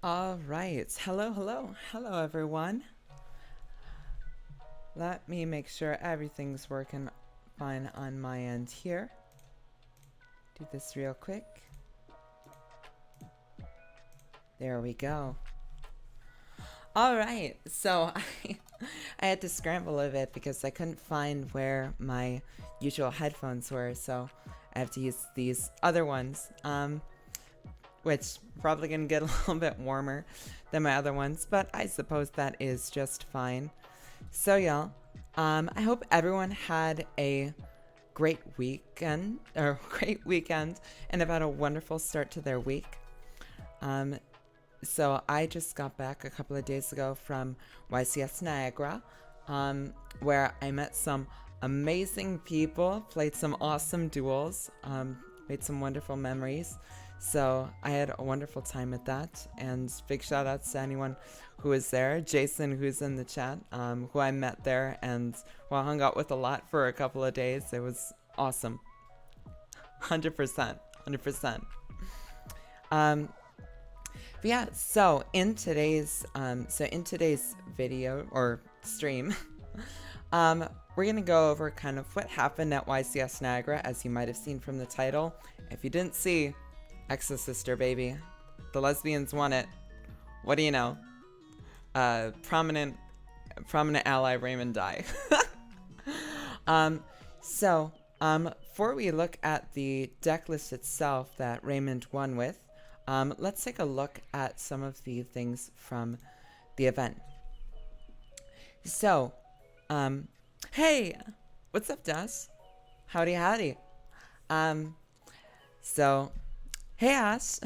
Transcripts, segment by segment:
All right. Hello, everyone. Let me make sure everything's working fine on my end here. Do this real quick. There we go. All right. So I had to scramble a bit because I couldn't find where my usual headphones were, so I have to use these other ones. Which probably gonna get a little bit warmer than my other ones, but I suppose that is just fine. So y'all, I hope everyone had a great weekend, and have had a wonderful start to their week. So I just got back a couple of days ago from YCS Niagara, where I met some amazing people, played some awesome duels, made some wonderful memories. So I had a wonderful time at that, and big shout outs to anyone who was there. Jason, who's in the chat, who I met there and who I hung out with a lot for a couple of days. It was awesome. 100%. But yeah, so in today's video or stream, we're gonna go over kind of what happened at YCS Niagara, as you might have seen from the title. If you didn't see, Ex-Sister, baby. The Lesbians won it. What do you know? Prominent ally Raymond died. Before we look at the deck list itself that Raymond won with, let's take a look at some of the things from the event. So, hey! What's up, Dust? Howdy. Hey, Ash.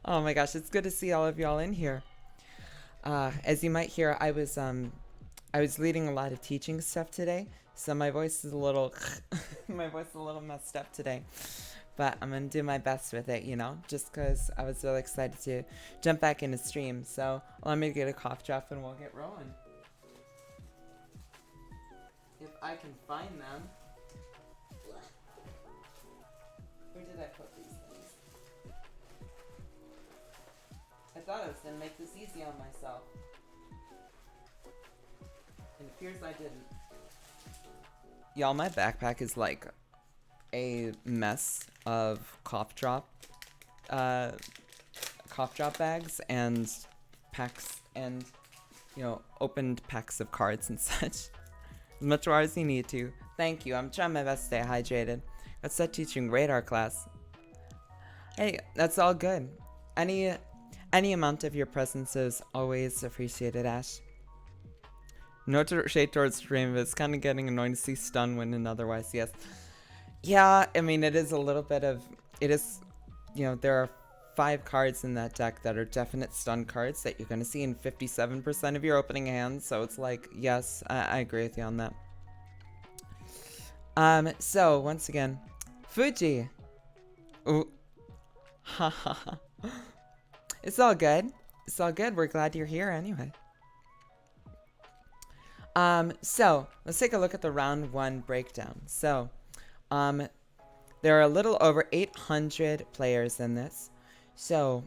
Oh my gosh, it's good to see all of y'all in here. As you might hear, I was leading a lot of teaching stuff today, so my voice is a little messed up today. But I'm gonna do my best with it, just because I was really excited to jump back into stream. So allow me to get a cough drop and we'll get rolling. If I can find them. Where did I put these things? I thought I was going to make this easy on myself. It appears I didn't. Y'all, my backpack is like a mess of cough drop bags and packs and, opened packs of cards and such. As much water as you need to. Thank you. I'm trying my best to stay hydrated. Let's start teaching radar class. Hey, that's all good. Any amount of your presence is always appreciated, Ash. No shade towards stream, but it's kind of getting annoying to see stun win and otherwise, yes. Yeah, I mean, it is a little bit of... It is, there are 5 cards in that deck that are definite stun cards that you're going to see in 57% of your opening hands, so it's like, yes, I agree with you on that. So, once again, Fuji! Ooh. Haha. It's all good. We're glad you're here anyway. So let's take a look at the round 1 breakdown. So, there are a little over 800 players in this. So,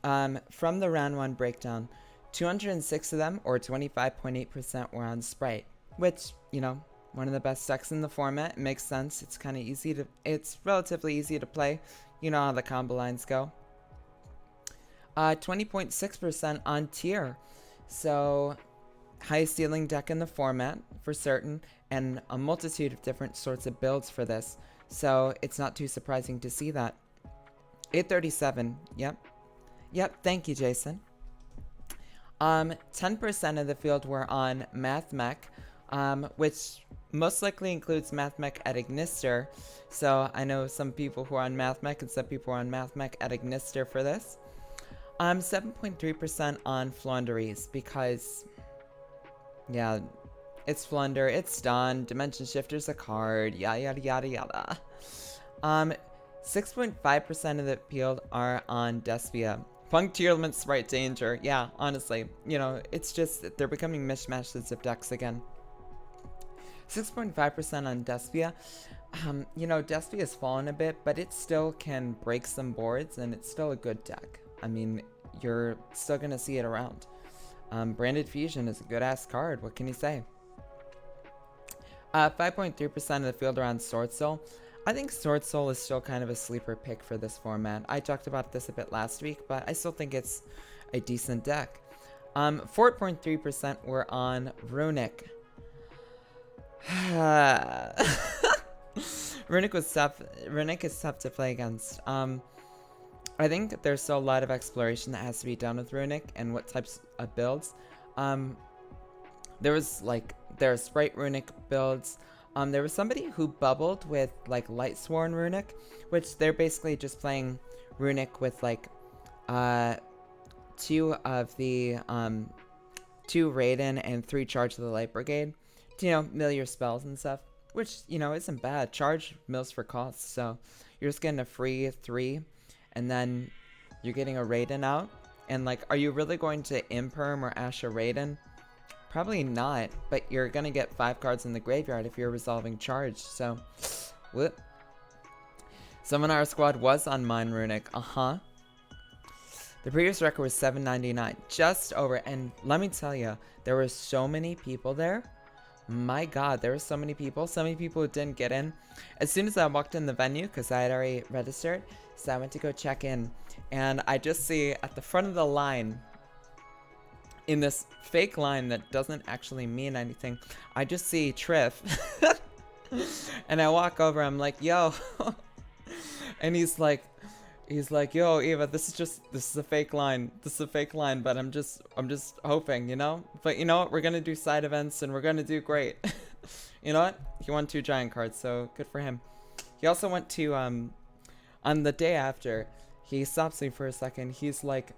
from the round 1 breakdown, 206 of them, or 25.8%, were on Sprite, which, One of the best decks in the format. It makes sense. It's kind of easy to, it's relatively easy to play. You know how the combo lines go. 20.6% on tier. So, highest ceiling deck in the format for certain, and a multitude of different sorts of builds for this. So, it's not too surprising to see that. 837. Yep. Yep. Thank you, Jason. 10% of the field were on MathMech, which most likely includes MathMech at Ignister. So I know some people who are on MathMech and some people are on MathMech at Ignister for this. 7.3% on Flaunderies because, yeah, it's Flunder, it's done, Dimension Shifter's a card, yada yada yada yada. 6.5% of the field are on Despia. Punctualment Sprite Danger. Yeah, honestly. You know, it's just, they're becoming mishmashes of decks again. 6.5% on Despia. You know, Despia's fallen a bit, but it still can break some boards, and it's still a good deck. I mean, you're still going to see it around. Branded Fusion is a good-ass card. What can you say? 5.3% of the field are on Sword Soul. I think Sword Soul is still kind of a sleeper pick for this format. I talked about this a bit last week, but I still think it's a decent deck. 4.3% were on Runic. Runic is tough to play against. I think there's still a lot of exploration that has to be done with Runic and what types of builds. There are Sprite Runic builds. There was somebody who bubbled with like Lightsworn Runic, which they're basically just playing Runic with like 2 of the 2 Raiden and 3 Charge of the Light Brigade to, you know, mill your spells and stuff, which, you know, isn't bad. Charge mills for cost, so you're just getting a free 3 and then you're getting a Raiden out. And like, are you really going to Imperm or Asha Raiden? Probably not, but you're gonna get 5 cards in the graveyard if you're resolving charge, so whoop. Someone in our squad was on Mine Runic, The previous record was 799, just over, and let me tell you, there were so many people there. My god, there were so many people who didn't get in. As soon as I walked in the venue, because I had already registered, so I went to go check in, and I just see at the front of the line, in this fake line that doesn't actually mean anything, I just see Triff. And I walk over, I'm like, yo. And he's like, yo, Eva, this is a fake line. This is a fake line, but I'm just hoping, you know? But you know what? We're gonna do side events and we're gonna do great. You know what? He won 2 giant cards, so good for him. He also went to, on the day after, he stops me for a second. He's like,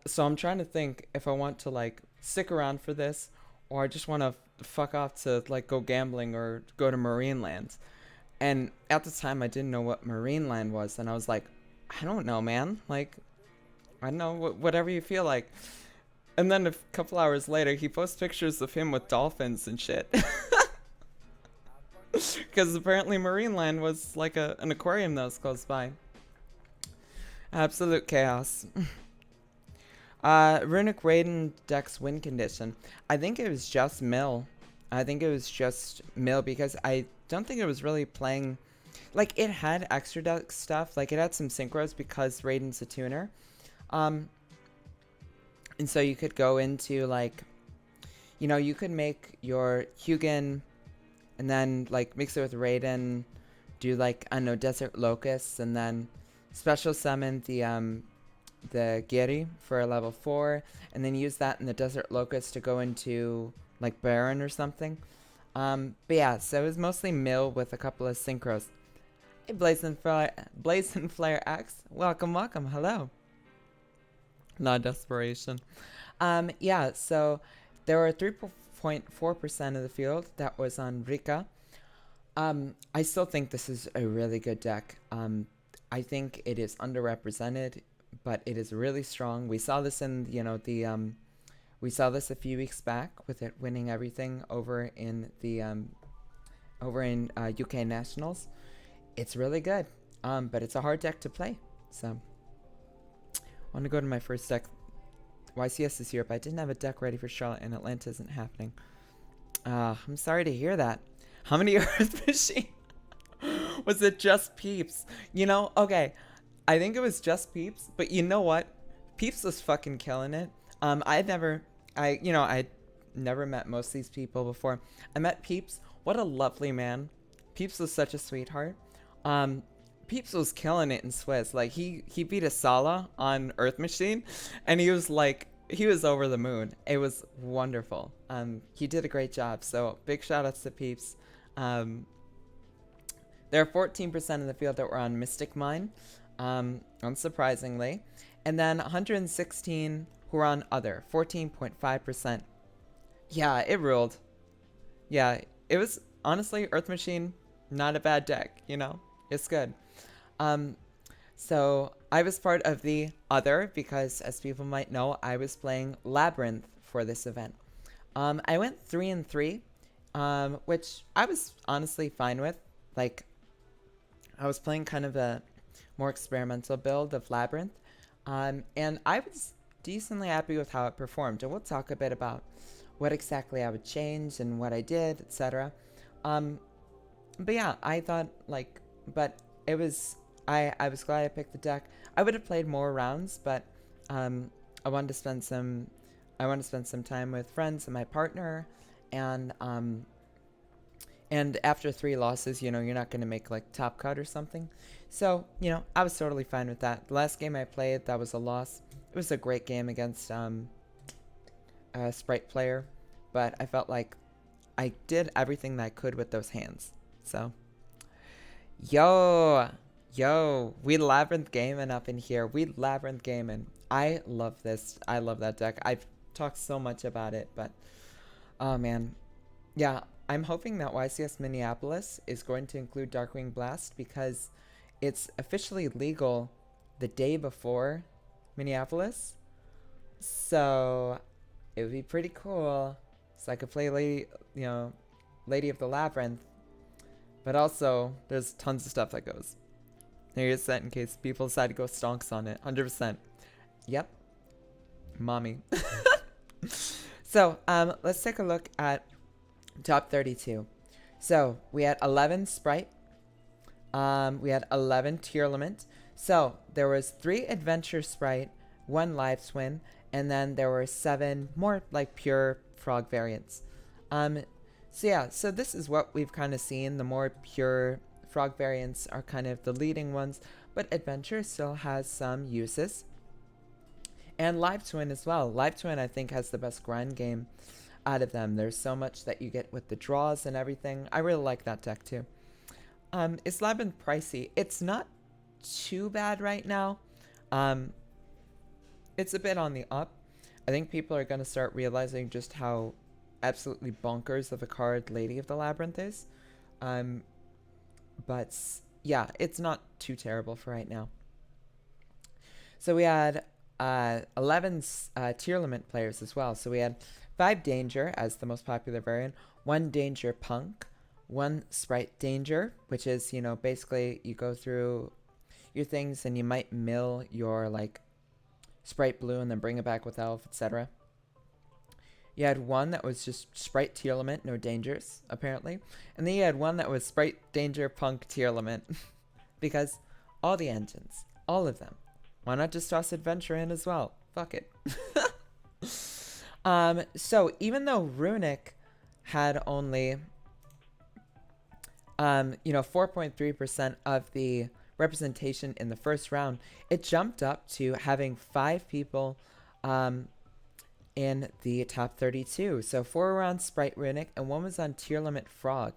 so I'm trying to think if I want to like stick around for this or I just want to fuck off to like go gambling or go to Marine Land. And at the time I didn't know what Marine Land was, and I was like, I don't know, man. Like, I don't know, whatever you feel like. And then a couple hours later he posts pictures of him with dolphins and shit. Because apparently Marine Land was like an aquarium that was close by. Absolute chaos. Runic Raiden deck's win condition. I think it was just mill. Because I don't think it was really playing. Like, it had extra deck stuff. Like, it had some synchros because Raiden's a tuner. And so you could go into, like, you know, you could make your Hugin and then, like, mix it with Raiden. Do, like, I don't know, Desert Locusts, and then special summon the Giri for a level 4, and then use that in the Desert Locust to go into like Baron or something. But yeah, so it was mostly mill with a couple of synchros. Hey, Blazing Flare X, welcome, hello. Not desperation. Yeah, so there were 3.4% of the field that was on Rika. I still think this is a really good deck. I think it is underrepresented, but it is really strong. We saw this in, you know, we saw this a few weeks back with it winning everything over in the UK Nationals. It's really good, but it's a hard deck to play. So I want to go to my first deck. YCS is here, but I didn't have a deck ready for Charlotte, and Atlanta isn't happening. I'm sorry to hear that. How many Earth Machine? Was it just Peeps? You know, okay. I think it was just Peeps, but you know what? Peeps was fucking killing it. I never met most of these people before. I met Peeps. What a lovely man. Peeps was such a sweetheart. Um, Peeps was killing it in Swiss. Like he beat a Sala on Earth Machine, and he was over the moon. It was wonderful. He did a great job. So big shout outs to Peeps. Um, there are 14% of the field that were on Mystic Mine, unsurprisingly, and then 116 who were on Other, 14.5%. Yeah, it ruled. Yeah, it was honestly Earth Machine, not a bad deck. It's good. Um, so I was part of the Other because, as people might know, I was playing Labyrinth for this event. I went 3-3, which I was honestly fine with. Like, I was playing kind of a more experimental build of Labyrinth, and I was decently happy with how it performed. And we'll talk a bit about what exactly I would change and what I did, etc. But yeah, I thought but it was I was glad I picked the deck. I would have played more rounds, but I wanted to spend some time with friends and my partner, and after 3 losses, you're not going to make top cut or something. So, I was totally fine with that. The last game I played, that was a loss. It was a great game against a Sprite player, but I felt like I did everything that I could with those hands. So, yo, we Labyrinth gaming up in here. We Labyrinth gaming. I love this. I love that deck. I've talked so much about it, but oh man. Yeah, I'm hoping that YCS Minneapolis is going to include Darkwing Blast because it's officially legal the day before Minneapolis. So it would be pretty cool. So I could play Lady of the Labyrinth. But also, there's tons of stuff that goes. Here's set in case people decide to go stonks on it. 100%. Yep. Mommy. So, let's take a look at top 32. So, we had 11 Sprite. We had 11 Tearlament. So, there was 3 Adventure Sprite, 1 Live Twin, and then there were 7 more pure frog variants. So yeah, so this is what we've kind of seen. The more pure frog variants are kind of the leading ones, but Adventure still has some uses. And Live Twin as well. Live Twin, I think, has the best grind game out of them. There's so much that you get with the draws and everything. I really like that deck too. Is Labyrinth pricey? It's not too bad right now. It's a bit on the up. I think people are going to start realizing just how absolutely bonkers of a card Lady of the Labyrinth is. But yeah, it's not too terrible for right now. So we had 11 Tearlament players as well. So we had 5 Danger as the most popular variant, 1 Danger Punk, 1 Sprite Danger, which is, basically you go through your things and you might mill your Sprite Blue and then bring it back with Elf, etc. You had 1 that was just Sprite Tearlament, no dangers, apparently. And then you had 1 that was Sprite Danger Punk Tearlament. Because all the engines, all of them. Why not just toss Adventure in as well? Fuck it. So even though Runic had only 4.3% of the representation in the first round, it jumped up to having 5 people in the top 32. So 4 were on Sprite Runic and 1 was on Tearlament Frog.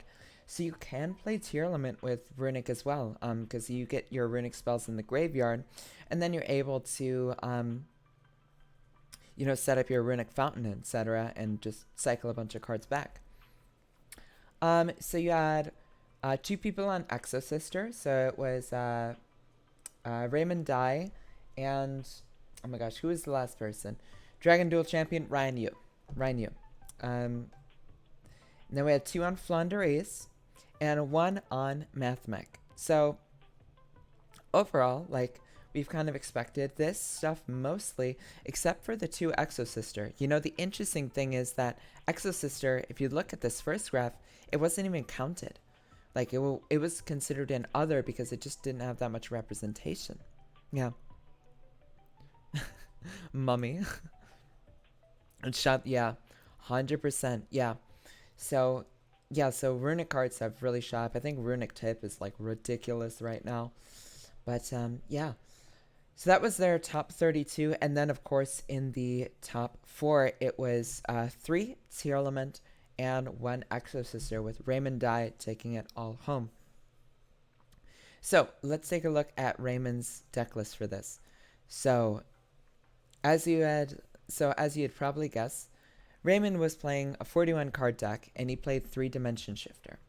So you can play Tearlament with Runic as well, because you get your Runic spells in the graveyard, and then you're able to, set up your Runic Fountain, etc., and just cycle a bunch of cards back. So you had 2 people on Exosister. So it was Raymond Die and, oh my gosh, who was the last person? Dragon Duel Champion, Ryan Yu. And then we had 2 on Flandrease and 1 on Mathmech. So overall, we've kind of expected this stuff mostly, except for the two Exosister. You know, the interesting thing is that Exosister, if you look at this first graph, it wasn't even counted. Like, it was considered an other because it just didn't have that much representation. Yeah. Mummy. And shot, yeah. 100%, yeah. So, yeah, so runic cards have really shot up. I think runic tip is, like, ridiculous right now. But, yeah. So that was their top 32. And then, of course, in the top 4, it was 3 Tier Element and 1 Exosister, with Raymond Die taking it all home. So let's take a look at Raymond's deck list for this. So as you had probably guessed, Raymond was playing a 41 card deck, and he played 3 Dimension Shifter.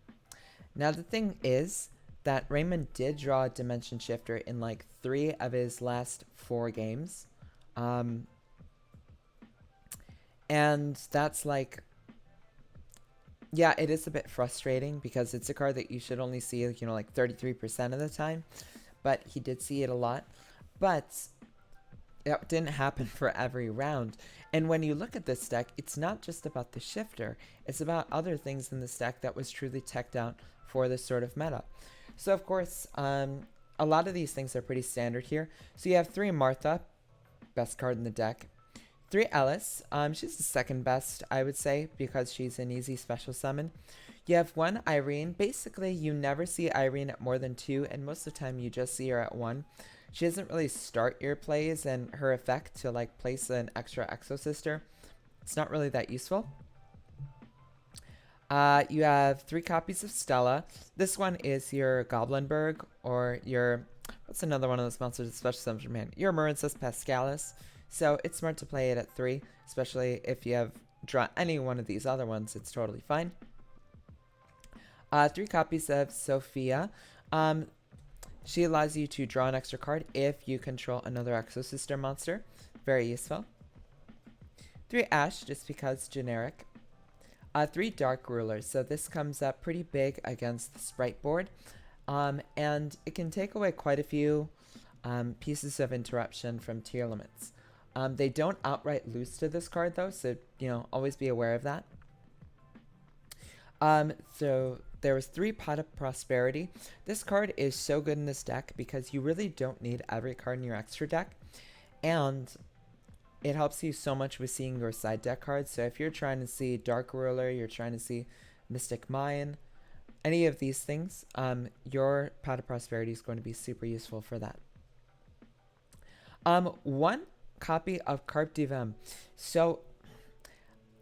Now the thing is that Raymond did draw a Dimension Shifter in like 3 of his last 4 games. And that's like, yeah, it is a bit frustrating because it's a card that you should only see, you know, like 33% of the time. But he did see it a lot. But it didn't happen for every round. And when you look at this deck, it's not just about the shifter. It's about other things in this deck that was truly teched out for this sort of meta. So, of course, a lot of these things are pretty standard here. So you have 3 Martha, best card in the deck. 3 Ellis, she's the second best, I would say, because she's an easy special summon. You have 1 Irene. Basically, you never see Irene at more than 2, and most of the time you just see her at 1. She doesn't really start your plays, and her effect to like place an extra Exosister, it's not really that useful. You have 3 copies of Stella. This one is your Goblinberg, or your, what's another one of those monsters, special summon from hand? Your Marincus Pascalis. So it's smart to play it at 3, especially if you have draw any one of these other ones, it's totally fine. 3 copies of Sophia. She allows you to draw an extra card if you control another Exosister monster. Very useful. 3 Ash, just because generic. 3 Dark Rulers. So this comes up pretty big against the Sprite board. And it can take away quite a few pieces of interruption from tier limits. They don't outright lose to this card though, so, you know, always be aware of that. So there was 3 Pot of Prosperity. This card is so good in this deck because you really don't need every card in your extra deck. And it helps you so much with seeing your side deck cards. So if you're trying to see Dark Ruler, you're trying to see Mystic Mayan, any of these things, your Pot of Prosperity is going to be super useful for that. 1 copy of Carpe Diem. So,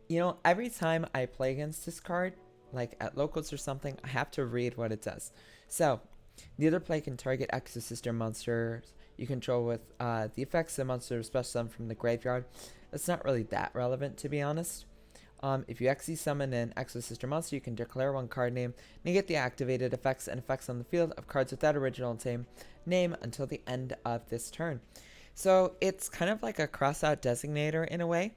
you know, every time I play against this card, like at locals or something, I have to read what it does. So, neither play can target Exosister monsters you control with the effects of monster special summon from the graveyard. That's not really that relevant, to be honest. If you Exi summon an Exosister monster, you can declare 1 card name, negate the activated effects and effects on the field of cards with that original name until the end of this turn. So it's kind of like a cross-out designator in a way.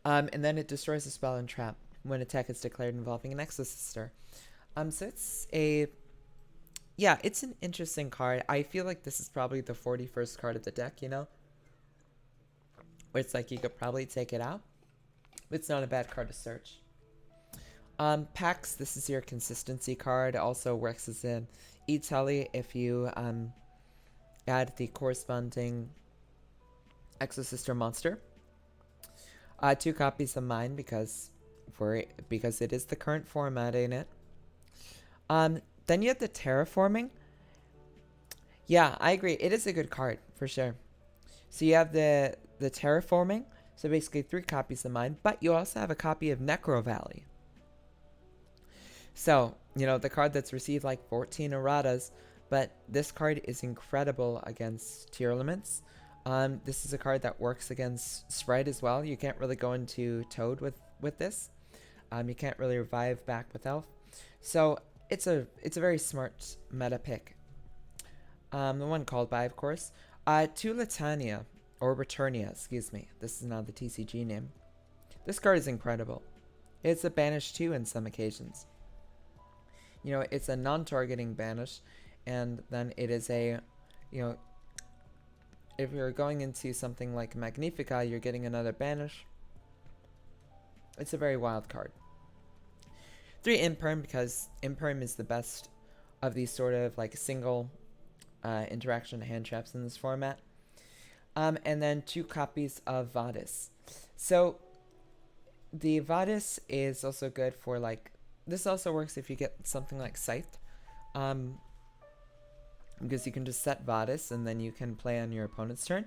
And then it destroys a spell and trap when attack is declared involving an Exosister. So it's a... yeah, it's an interesting card. I feel like this is probably the 41st card of the deck, you know? Where it's like you could probably take it out. It's not a bad card to search. Pax, this is your consistency card. It also works as an E-Telly if you add the corresponding Exosister monster. 2 copies of mine because it is the current format, ain't it? Then you have the Terraforming. Yeah, I agree. It is a good card for sure. So you have the Terraforming. So basically 3 copies of mine, but you also have a copy of Necro Valley. So, you know, the card that's received like 14 erratas, but this card is incredible against tier elements. This is a card that works against Sprite as well. You can't really go into Toad with this. You can't really revive back with Elf. So it's a very smart meta pick. The one called by, of course. 2 Latania. Or Returnia, excuse me. This is now the TCG name. This card is incredible. It's a banish 2 in some occasions. You know, it's a non-targeting banish, and then it is a, you know, if you're going into something like Magnifica, you're getting another banish. It's a very wild card. 3 Imperm, because Imperm is the best of these sort of like single interaction hand traps in this format. And then 2 copies of Vadis. So the Vadis is also good for like, this also works if you get something like Scythe. Because you can just set Vadis and then you can play on your opponent's turn.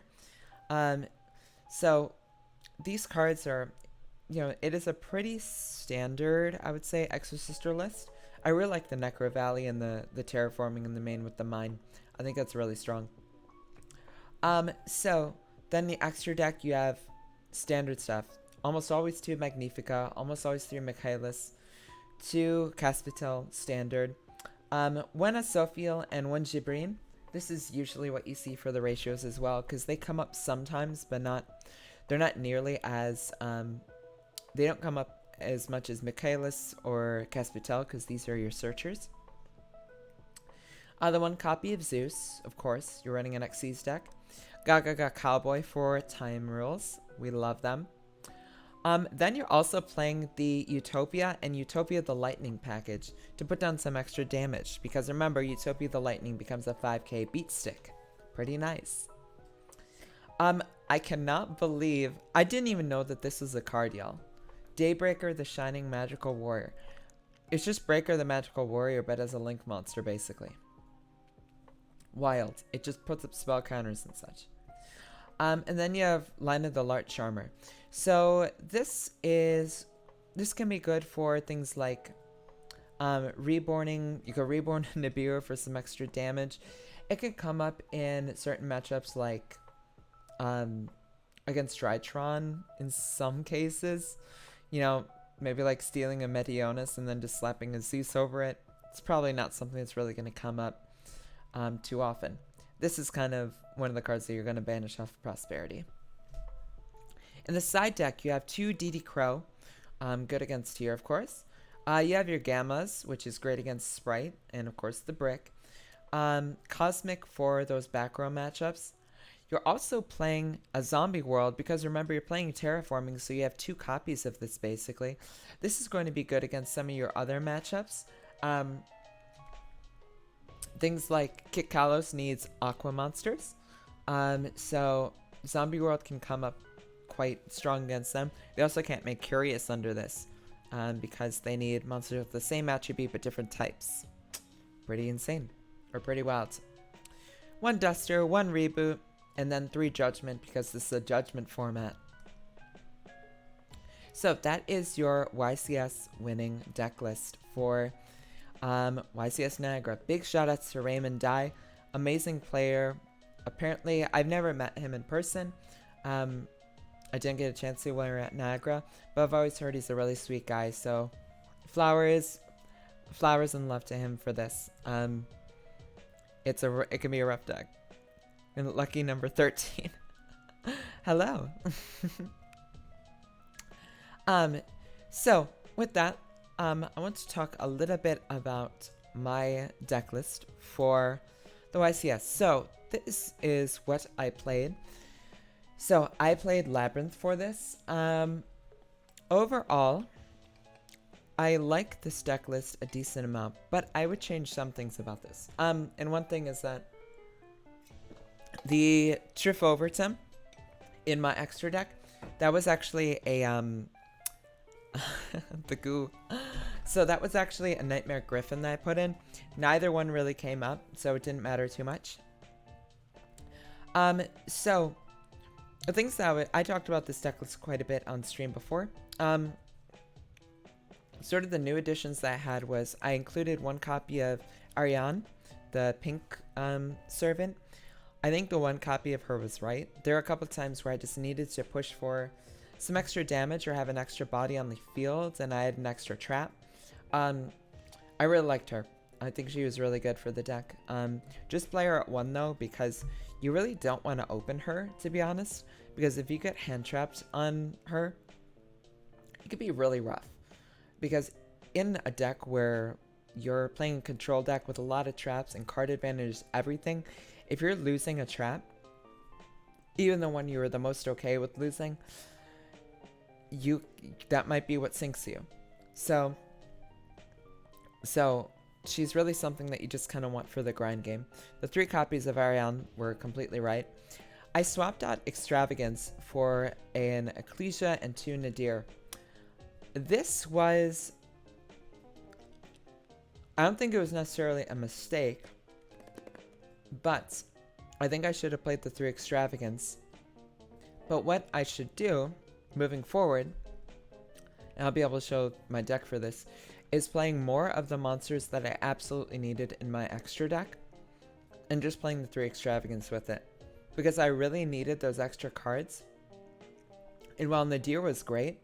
So these cards are, you know, it is a pretty standard, I would say, Exorcister list. I really like the Necro Valley and the terraforming in the main with the mine. I think that's really strong. So then the extra deck, you have standard stuff. Almost always 2 Magnifica, almost always 3 Michaelis, 2 Caspitel standard, 1 Asophiel and 1 Jibrin. This is usually what you see for the ratios as well, because they come up sometimes, but they're not nearly as, they don't come up as much as Michaelis or Caspitel, because these are your searchers. The 1 copy of Zeus, of course, you're running an Xyz deck. Gaga Cowboy for time rules. We love them. Then you're also playing the Utopia and Utopia the Lightning package to put down some extra damage. Because remember, Utopia the Lightning becomes a 5k beat stick. Pretty nice. I cannot believe... I didn't even know that this was a card, y'all. Daybreaker the Shining Magical Warrior. It's just Breaker the Magical Warrior, but as a Link monster, basically. Wild. It just puts up spell counters and such. And then you have Lina the Lart Charmer. So this can be good for things like reborning. You can reborn Nibiru for some extra damage. It can come up in certain matchups like against Drytron in some cases. You know, maybe like stealing a Meteonis and then just slapping a Zeus over it. It's probably not something that's really going to come up too often. This is kind of one of the cards that you're going to banish off Prosperity. In the side deck, you have 2 DD Crow, good against here, of course. You have your Gammas, which is great against Sprite, and of course the Brick. Cosmic for those back row matchups. You're also playing a Zombie World, because remember, you're playing Terraforming, so you have 2 copies of this, basically. This is going to be good against some of your other matchups. Things like Kit Kalos needs Aqua Monsters. So Zombie World can come up quite strong against them. They also can't make Curious under this, because they need monsters with the same attribute but different types. Pretty insane. Or pretty wild. 1 Duster, 1 Reboot, and then 3 Judgment, because this is a Judgment format. So that is your YCS winning deck list for YCS Niagara. Big shout outs to Raymond Dye. Amazing player. Apparently, I've never met him in person. I didn't get a chance to when we were at Niagara, but I've always heard he's a really sweet guy. So flowers and love to him for this. It can be a rough deck. And lucky number 13. Hello. So with that, I want to talk a little bit about my deck list for the YCS. So this is what I played. So I played Labyrinth for this. Overall, I like this deck list a decent amount, but I would change some things about this. And one thing is that the Triff Overton in my extra deck, that was actually a the goo. So that was actually a Nightmare Griffin that I put in. Neither one really came up, so it didn't matter too much. So the things that I talked about this deck list quite a bit on stream before. Sort of the new additions that I had was I included 1 copy of Ariane, the pink servant. I think the 1 copy of her was right. There are a couple of times where I just needed to push for some extra damage or have an extra body on the field, and I had an extra trap. I really liked her. I think she was really good for the deck. Just play her at 1 though, because you really don't want to open her, to be honest. Because if you get hand trapped on her, it could be really rough. Because in a deck where you're playing a control deck with a lot of traps and card advantage, everything, if you're losing a trap, even the one you were the most okay with losing, you that might be what sinks you. So so she's really something that you just kind of want for the grind game. The 3 copies of Ariane were completely right. I swapped out Extravagance for an Ecclesia and 2 Nadir. This was... I don't think it was necessarily a mistake, but I think I should have played the 3 Extravagance. But what I should do, moving forward, and I'll be able to show my deck for this, is playing more of the monsters that I absolutely needed in my extra deck, and just playing the 3 Extravagance with it. Because I really needed those extra cards. And while Nadir was great,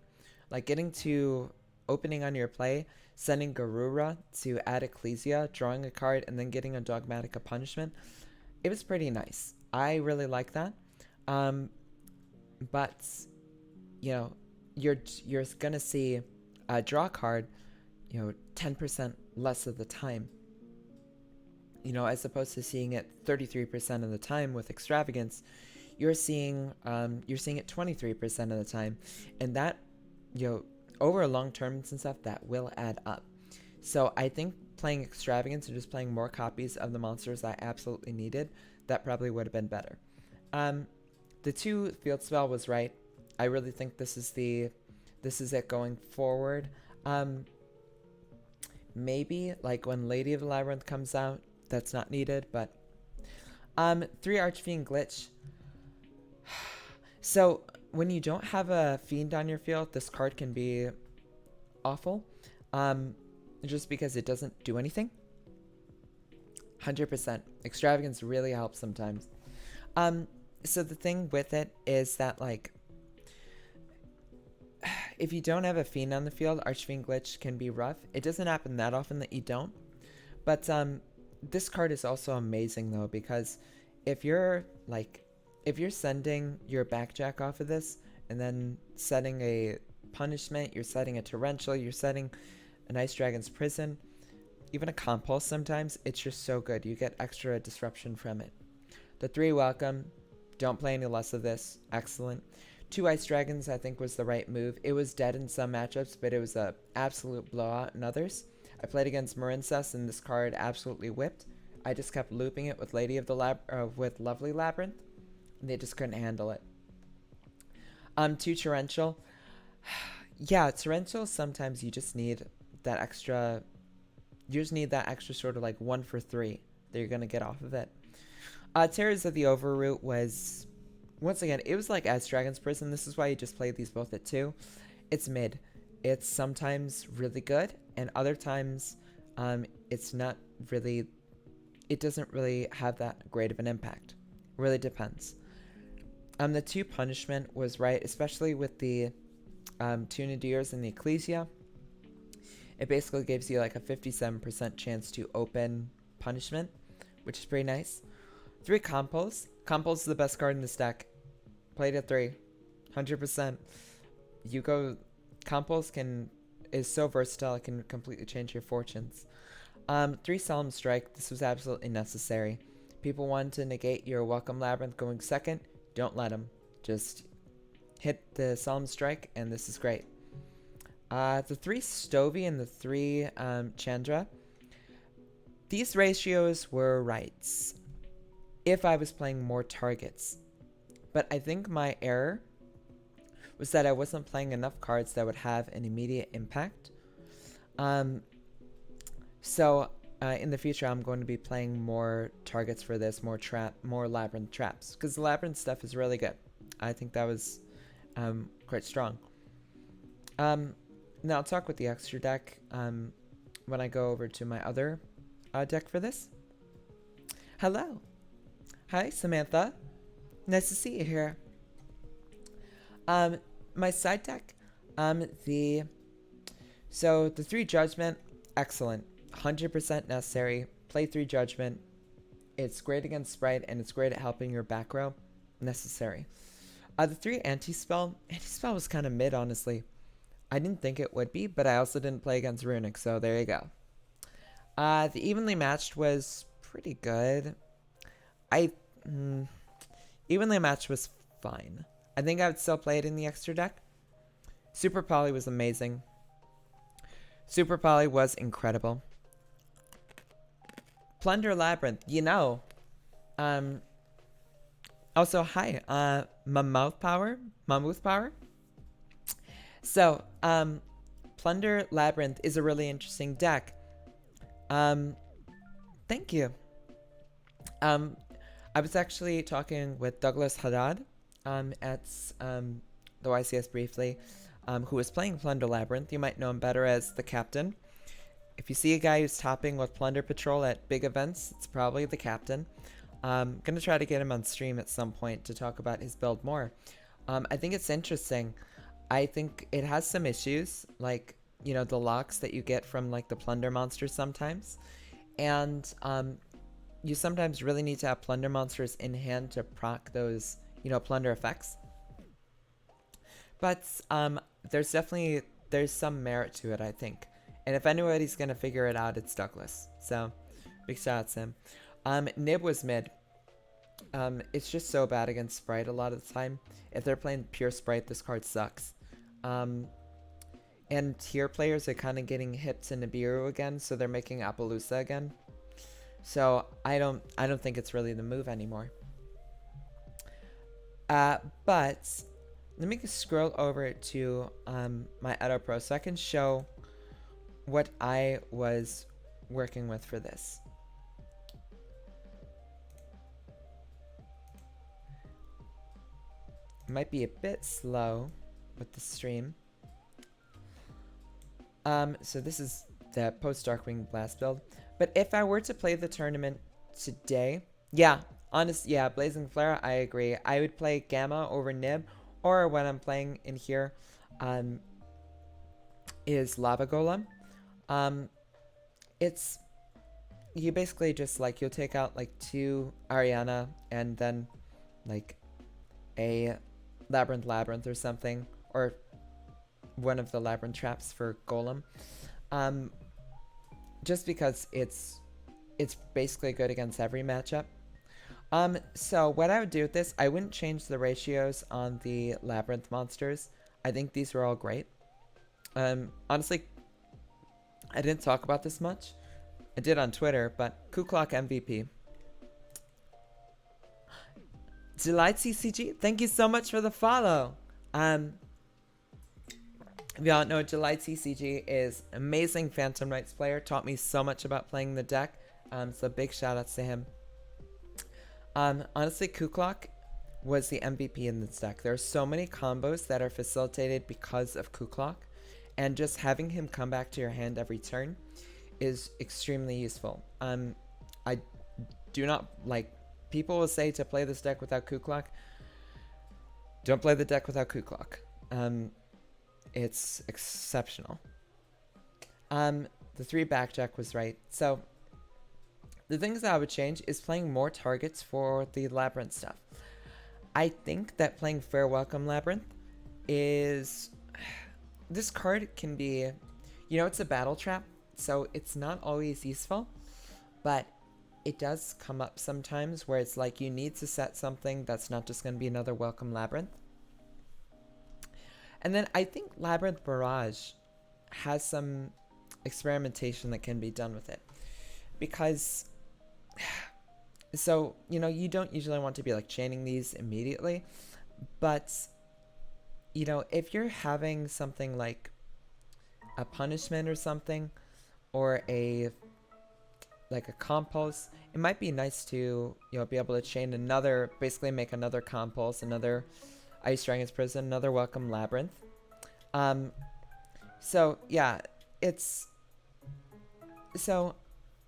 like getting to opening on your play, sending Garura to add Ecclesia, drawing a card, and then getting a Dogmatica punishment, it was pretty nice. I really like that. But, you know, you're gonna see a draw card, 10% less of the time. As opposed to seeing it 33% of the time with Extravagance, you're seeing it 23% of the time, and that, over long terms and stuff, that will add up. So I think playing Extravagance and just playing more copies of the monsters I absolutely needed, that probably would have been better. The 2 field spell was right. I really think this is it going forward. Maybe like when Lady of the Labyrinth comes out, that's not needed, but 3 Archfiend Glitch. So when you don't have a Fiend on your field, this card can be awful, just because it doesn't do anything. 100%. Extravagance really helps sometimes. So the thing with it is that, like, if you don't have a Fiend on the field, Archfiend Glitch can be rough. It doesn't happen that often that you don't, but this card is also amazing though, because if you're sending your backjack off of this and then setting a punishment, you're setting a torrential, you're setting an Ice Dragon's Prison, even a compulse sometimes, it's just so good. You get extra disruption from it. The 3 Welcome, don't play any less of this, excellent. 2 Ice Dragons I think was the right move. It was dead in some matchups, but it was a absolute blowout in others. I played against Marincess and this card absolutely whipped. I just kept looping it with with Lovely Labyrinth, and they just couldn't handle it. 2 Torrential. Yeah, Torrential, sometimes you just need that extra... You just need that extra sort of like 1 for 3 that you're going to get off of it. Terrors of the Overroot was... Once again, it was like Ice Dragon's Prison. This is why you just play these both at 2. It's mid. It's sometimes really good, and other times it's not really... It doesn't really have that great of an impact. Really depends. The 2 Punishment was right, especially with the 2 Nadirs and the Ecclesia. It basically gives you like a 57% chance to open Punishment, which is pretty nice. 3 Compos. Compos is the best card in this deck. Played at 3. 100%. Compos is so versatile, it can completely change your fortunes. 3 Solemn Strike. This was absolutely necessary. People wanted to negate your Welcome Labyrinth going second. Don't let them. Just hit the Solemn Strike, and this is great. The 3 Stovey and the 3 Chandra. These ratios were right if I was playing more targets. But I think my error was that I wasn't playing enough cards that would have an immediate impact. So in the future, I'm going to be playing more targets for this, more Labyrinth traps, because the Labyrinth stuff is really good. I think that was quite strong. Now I'll talk with the extra deck when I go over to my other deck for this. Hello. Hi, Samantha. Nice to see you here. My side deck, the 3 Judgment, excellent. 100% necessary. Play 3 Judgment. It's great against Sprite, and it's great at helping your back row. Necessary. The 3 Anti-Spell. Anti-Spell was kind of mid, honestly. I didn't think it would be, but I also didn't play against Runic, so there you go. The Evenly Matched was pretty good. Evenly Matched was fine. I think I would still play it in the extra deck. Super Poly was amazing. Super Poly was incredible. Plunder Labyrinth, you know. Also, hi, Mammoth Power. So, Plunder Labyrinth is a really interesting deck. Thank you. I was actually talking with Douglas Haddad at the YCS briefly, who was playing Plunder Labyrinth. You might know him better as the captain. If you see a guy who's topping with Plunder Patrol at big events, it's probably the captain. I'm going to try to get him on stream at some point to talk about his build more. I think it's interesting. I think it has some issues, like, you know, the locks that you get from, like, the Plunder monsters sometimes. And you sometimes really need to have Plunder monsters in hand to proc those, you know, Plunder effects. But there's some merit to it, I think. And if anybody's going to figure it out, it's Douglas. So, big shout out to him. Nib was mid. It's just so bad against Sprite a lot of the time. If they're playing pure Sprite, this card sucks. And tier players are kind of getting hip to Nibiru again, so they're making Appaloosa again. So I don't think it's really the move anymore. But let me scroll over to my Edo Pro so I can show what I was working with for this. It might be a bit slow with the stream. So this is the post Darkwing Blast build. But if I were to play the tournament today, yeah, Blazing Flare, I agree. I would play Gamma over Nib, or when I'm playing in here, is Lava Golem. It's, you basically just, like, you'll take out, like, 2 Ariana, and then, like, a Labyrinth or something, or one of the Labyrinth traps for Golem. Just because it's basically good against every matchup. So what I would do with this, I wouldn't change the ratios on the Labyrinth monsters. I think these were all great. Honestly, I didn't talk about this much. I did on Twitter, but Kuklok MVP. Delight CCG, thank you so much for the follow. If y'all don't know, Delight CCG is amazing Phantom Knights player. Taught me so much about playing the deck. So big shout outs to him. Honestly, Kuklok was the MVP in this deck. There are so many combos that are facilitated because of Kuklok. And just having him come back to your hand every turn is extremely useful. I do not, like, people will say to play this deck without Kuklok. Don't play the deck without Kuklok. It's exceptional. The 3 backjack was right. So the things that I would change is playing more targets for the Labyrinth stuff. I think that playing Fair Welcome Labyrinth is, this card can be, you know, it's a battle trap, so it's not always useful, but it does come up sometimes where it's like you need to set something that's not just going to be another Welcome Labyrinth. And then I think Labyrinth Barrage has some experimentation that can be done with it. Because, so, you know, you don't usually want to be, like, chaining these immediately. But, you know, if you're having something like a punishment or something, or a, like a compulse, it might be nice to, you know, be able to chain another, basically make another compulse, another Ice Dragon's Prison, another Welcome Labyrinth. So yeah, so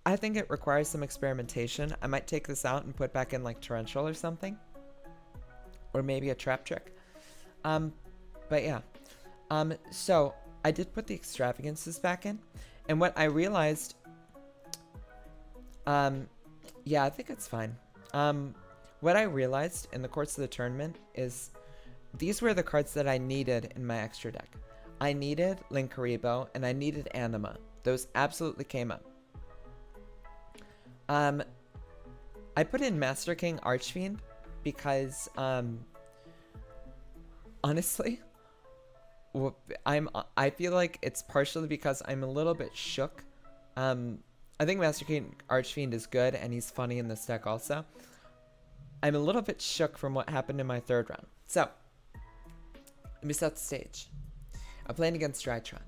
I think it requires some experimentation. I might take this out and put back in, like, Torrential or something, or maybe a Trap Trick. But yeah, so I did put the Extravagances back in, and what I realized, yeah, I think it's fine. What I realized in the course of the tournament is these were the cards that I needed in my extra deck. I needed Linkaribo and I needed Anima. Those absolutely came up. I put in Master King Archfiend because honestly, I feel like it's partially because I'm a little bit shook. I think Master King Archfiend is good and he's funny in this deck also. I'm a little bit shook from what happened in my third round. So, let me set the stage. I'm playing against Drytron.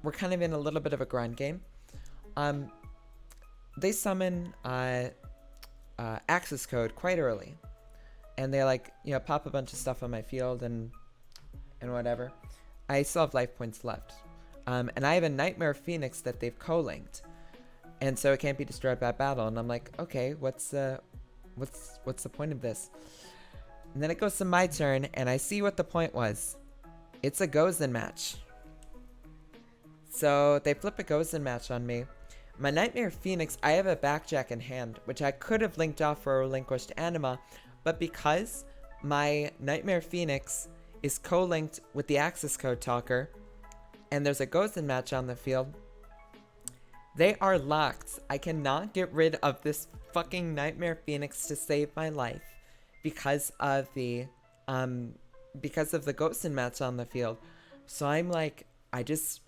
We're kind of in a little bit of a grind game. They summon access code quite early, and they like pop a bunch of stuff on my field and whatever. I still have life points left, and I have a Nightmare Phoenix that they've co-linked, and so it can't be destroyed by battle. And I'm like, okay, what's the point of this? And then it goes to my turn, and I see what the point was. It's a Gozen match. So they flip a Gozen match on me. My Nightmare Phoenix, I have a Backjack in hand, which I could have linked off for a relinquished anima, but because my Nightmare Phoenix is co-linked with the access code talker, and there's a Gozen match on the field, they are locked. I cannot get rid of this fucking Nightmare Phoenix to save my life because of the Gozen match on the field. So I'm like, I just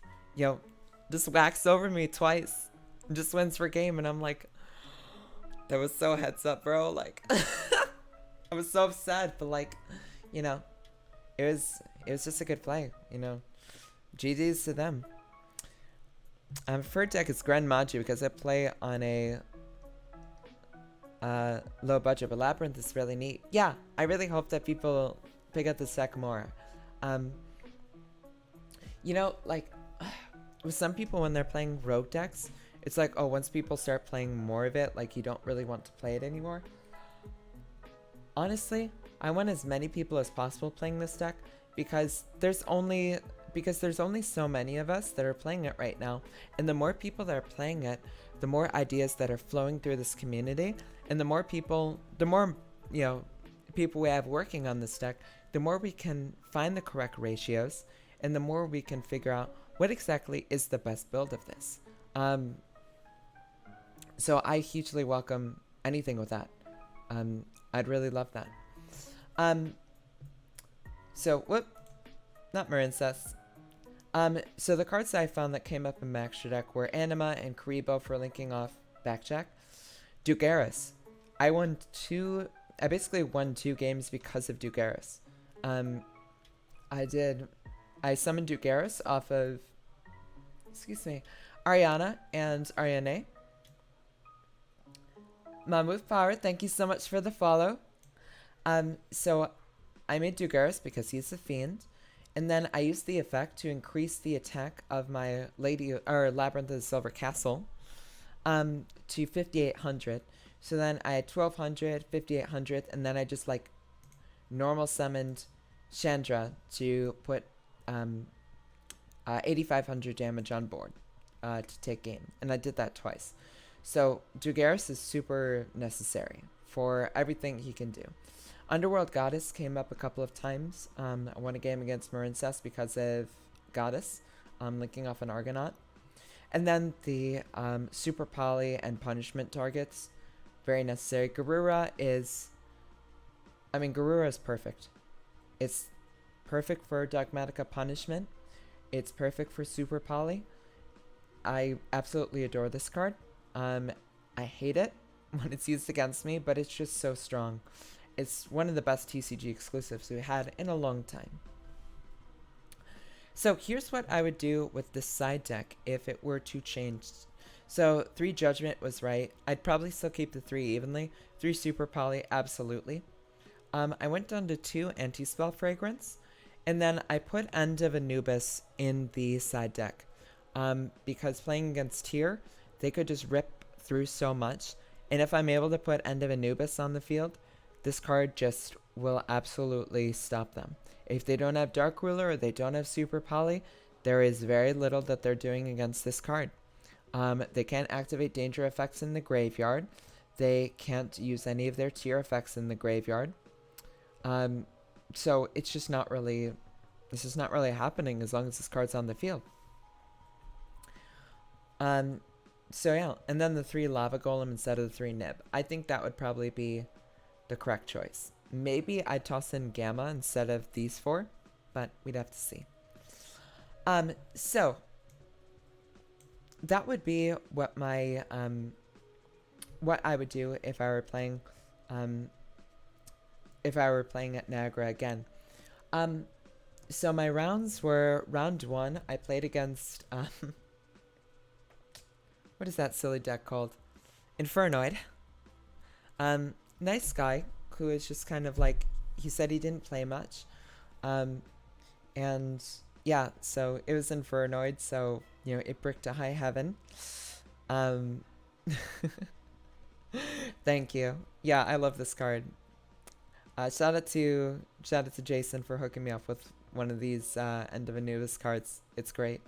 whacks over me twice. Just wins for game, and I'm like, that was so heads up, bro. Like, I was so upset, but like, it was just a good play, GG's to them. Preferred deck is Grand Magi because I play on a low budget, but Labyrinth is really neat. Yeah, I really hope that people pick up this deck more. Like, with some people when they're playing rogue decks, it's like, oh, once people start playing more of it, like, you don't really want to play it anymore. Honestly, I want as many people as possible playing this deck because there's only so many of us that are playing it right now, and the more people that are playing it, the more ideas that are flowing through this community, and the more people we have working on this deck, the more we can find the correct ratios, and the more we can figure out what exactly is the best build of this. So I hugely welcome anything with that. I'd really love that. Not Marincess. So the cards that I found that came up in my extra deck were Anima and Karibo for linking off Backjack. Dugaris. I basically won 2 games because of Dugaris. I summoned Dugaris off of, Ariana and Ariane. Mammoth Power, thank you so much for the follow. So I made Dugaris because he's a fiend, and then I used the effect to increase the attack of my Labyrinth of the Silver Castle to 5,800. So then I had 1,200, 5,800, and then I just like normal summoned Chandra to put 8,500 damage on board to take game, and I did that twice. So Dugaris is super necessary for everything he can do. Underworld Goddess came up a couple of times. I won a game against Marincess because of Goddess, linking off an Argonaut. And then the Super Poly and Punishment targets, very necessary. Garura is perfect. It's perfect for Dogmatica Punishment. It's perfect for Super Poly. I absolutely adore this card. I hate it when it's used against me, but it's just so strong. It's one of the best TCG exclusives we had in a long time. So here's what I would do with this side deck if it were to change. So 3 Judgment was right. I'd probably still keep the 3 evenly. 3 Super Poly, absolutely. I went down to 2 Anti-Spell Fragrance, and then I put End of Anubis in the side deck. Because playing against Tyr, they could just rip through so much, and if I'm able to put End of Anubis on the field, this card just will absolutely stop them. If they don't have Dark Ruler or they don't have Super Poly, there is very little that they're doing against this card. They can't activate danger effects in the graveyard. They can't use any of their tier effects in the graveyard. So it's just not really, this is not really happening as long as this card's on the field. So yeah, and then the 3 Lava Golem instead of the 3 Nib. I think that would probably be the correct choice. maybe I'd toss in Gamma instead of these four, but we'd have to see. So that would be what my what I would do if I were playing at Niagara again. So my rounds were round 1. I played against what is that silly deck called? Infernoid. Nice guy who is just kind of like, he said he didn't play much. And yeah, so it was Infernoid, so you know, it bricked to high heaven. Thank you. Yeah, I love this card. Shout out to Jason for hooking me up with one of these End of Anubis cards. It's great.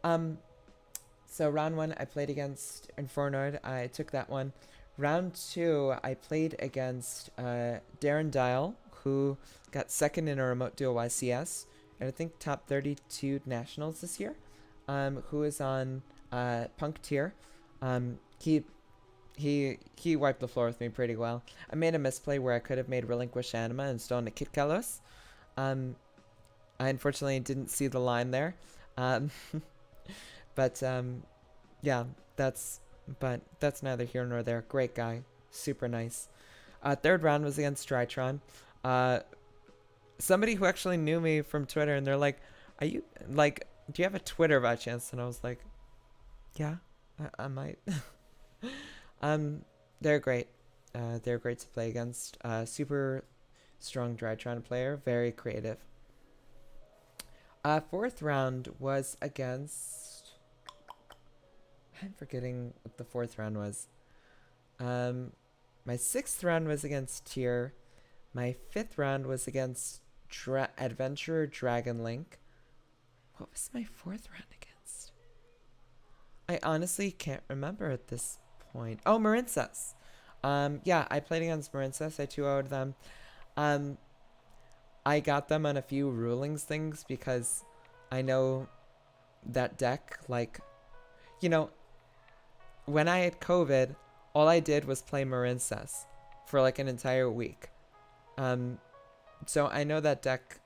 So round 1, I played against Infernoid. I took that one. Round 2, I played against Darren Dial, who got second in a remote duel YCS, and I think top 32 nationals this year. Who is on Punk tier. He wiped the floor with me pretty well. I made a misplay where I could have made Relinquish Anima and stolen a Kit Kalos. I unfortunately didn't see the line there. But yeah, that's neither here nor there. Great guy, super nice. Third round was against Drytron. Somebody who actually knew me from Twitter, and they're like, "Are you like? Do you have a Twitter by chance?" And I was like, "Yeah, I might." They're great. They're great to play against. Super strong Drytron player, very creative. Fourth round was against, I'm forgetting what the fourth round was. My sixth round was against Tier. My fifth round was against Adventurer Dragon Link. What was my fourth round against? I honestly can't remember at this point. Oh, Marincess. Yeah, I played against Marincess. I 2-0'd them. I got them on a few rulings things because I know that deck, like, you know, when I had COVID, all I did was play Marincess for like an entire week. So I know that deck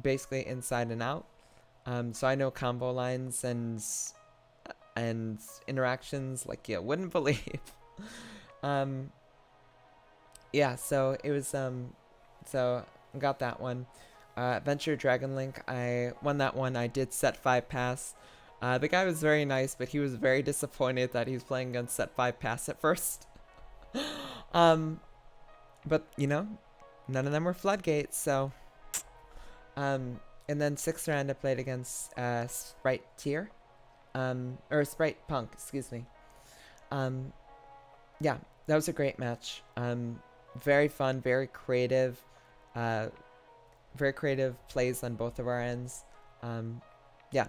basically inside and out. So I know combo lines and interactions like you wouldn't believe. Yeah, so it was so I got that one. Adventure Dragon Link, I won that one. I did set 5 pass. The guy was very nice, but he was very disappointed that he was playing against set 5 pass at first. But you know, none of them were floodgates, so and then 6th round I played against Sprite Tier. Or Sprite Punk, excuse me. Yeah, that was a great match. Very fun, very creative plays on both of our ends. Yeah,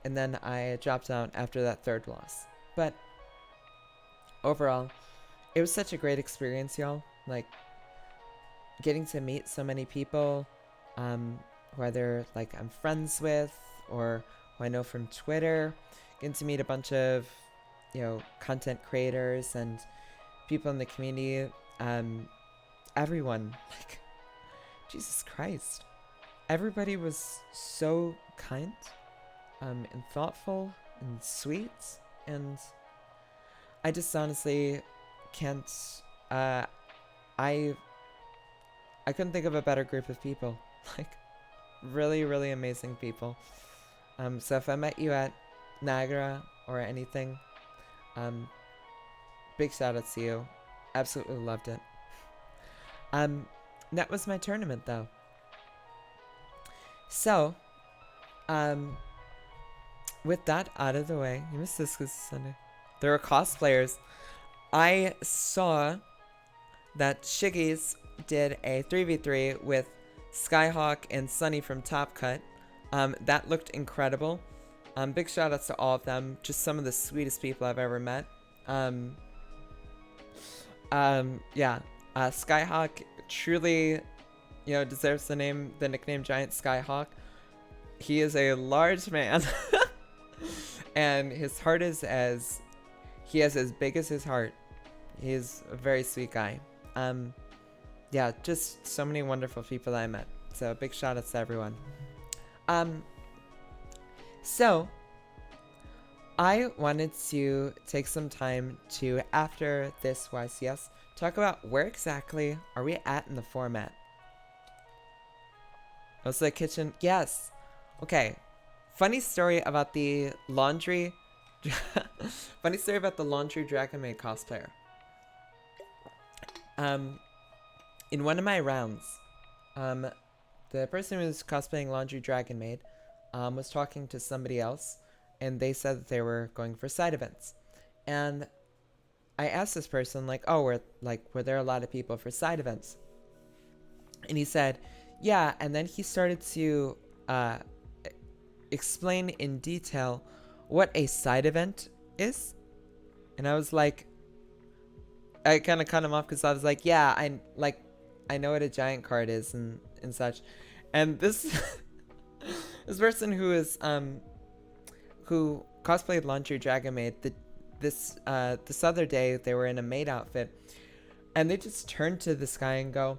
and then I dropped out after that third loss. But overall, it was such a great experience, y'all. Like, getting to meet so many people, whether like I'm friends with or who I know from Twitter, getting to meet a bunch of, you know, content creators and people in the community, everyone, like, Jesus Christ, everybody was so kind, and thoughtful and sweet, and I just honestly can't, I couldn't think of a better group of people. Like, really, really amazing people. So if I met you at Niagara or anything, big shout out to you. Absolutely loved it. That was my tournament though. So, with that out of the way, you missed this because it's Sunday. There were cosplayers. I saw that Shiggy's did a 3v3 with Skyhawk and Sunny from Top Cut. That looked incredible. Big shout outs to all of them. Just some of the sweetest people I've ever met. Yeah. Skyhawk truly, you know, deserves the nickname Giant Skyhawk. He is a large man. And his heart is he has as big as his heart. He is a very sweet guy. yeah, just so many wonderful people that I met. So big shout outs to everyone. Um, so I wanted to take some time to, after this YCS, talk about where exactly are we at in the format. Was the kitchen? Yes. Okay. Funny story about the laundry. Funny story about the laundry Dragon Maid cosplayer. In one of my rounds, the person who was cosplaying Laundry Dragon Maid, was talking to somebody else, and they said that they were going for side events. And I asked this person, like, oh, were there a lot of people for side events? And he said, yeah. And then he started to explain in detail what a side event is. And I was like, I kind of cut him off because I was like, yeah, I know what a giant card is and such. And this this person who is who cosplayed Laundry Dragon Maid, this other day they were in a maid outfit, and they just turned to this guy and go,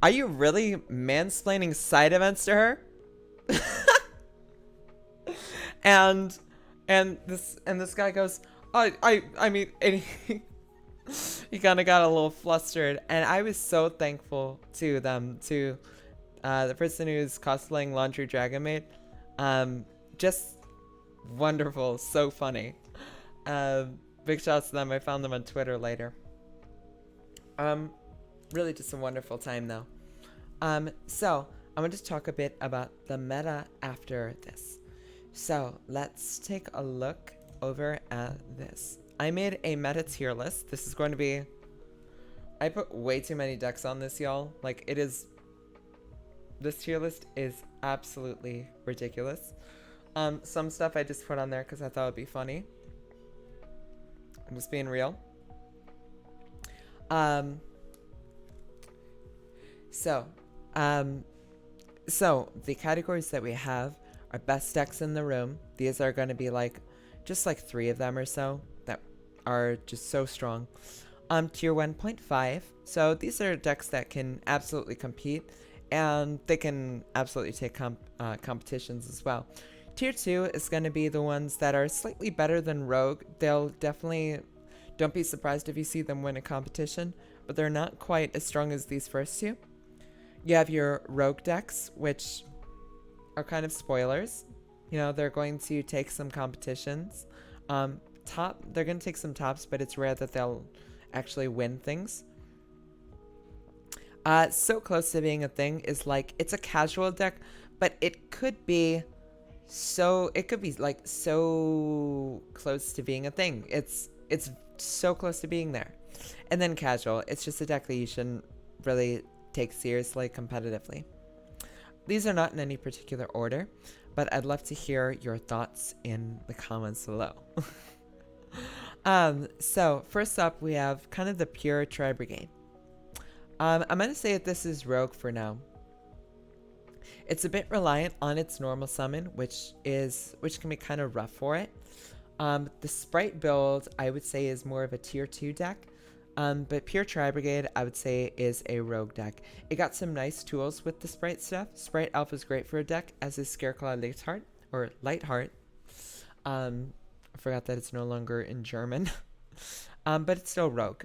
"Are you really mansplaining side events to her?" and this guy goes, I mean, and he kind of got a little flustered, and I was so thankful to them, to the person who's cosplaying Laundry Dragon Maid. Just wonderful, so funny. Big shouts to them. I found them on Twitter later. Really just a wonderful time though. So I want to talk a bit about the meta after this. So let's take a look over at this. I made a meta tier list. This is going to be, I put way too many decks on this, y'all. Like, it is, this tier list is absolutely ridiculous. Some stuff I just put on there because I thought it'd be funny. I'm just being real. So the categories that we have are best decks in the room. These are going to be like, just like 3 of them or so that are just so strong. Tier 1.5. So these are decks that can absolutely compete, and they can absolutely take competitions as well. Tier 2 is going to be the ones that are slightly better than Rogue. They'll definitely, don't be surprised if you see them win a competition, but they're not quite as strong as these first 2. You have your Rogue decks, which are kind of spoilers. You know, they're going to take some competitions. They're going to take some tops, but it's rare that they'll actually win things. So close to being a thing is like, it's a casual deck, but it could be like so close to being a thing. It's so close to being there. And then casual, it's just a deck that you shouldn't really take seriously competitively. These are not in any particular order, but I'd love to hear your thoughts in the comments below. So first up, we have kind of the pure Tri-Brigade. I'm going to say that this is Rogue for now. It's a bit reliant on its normal summon, which can be kind of rough for it. The Sprite build, I would say, is more of a tier 2 deck. But pure Tri-Brigade, I would say, is a Rogue deck. It got some nice tools with the Sprite stuff. Sprite Alpha is great for a deck, as is Scareclaw Lightheart, or Lightheart. I forgot that it's no longer in German. But it's still Rogue.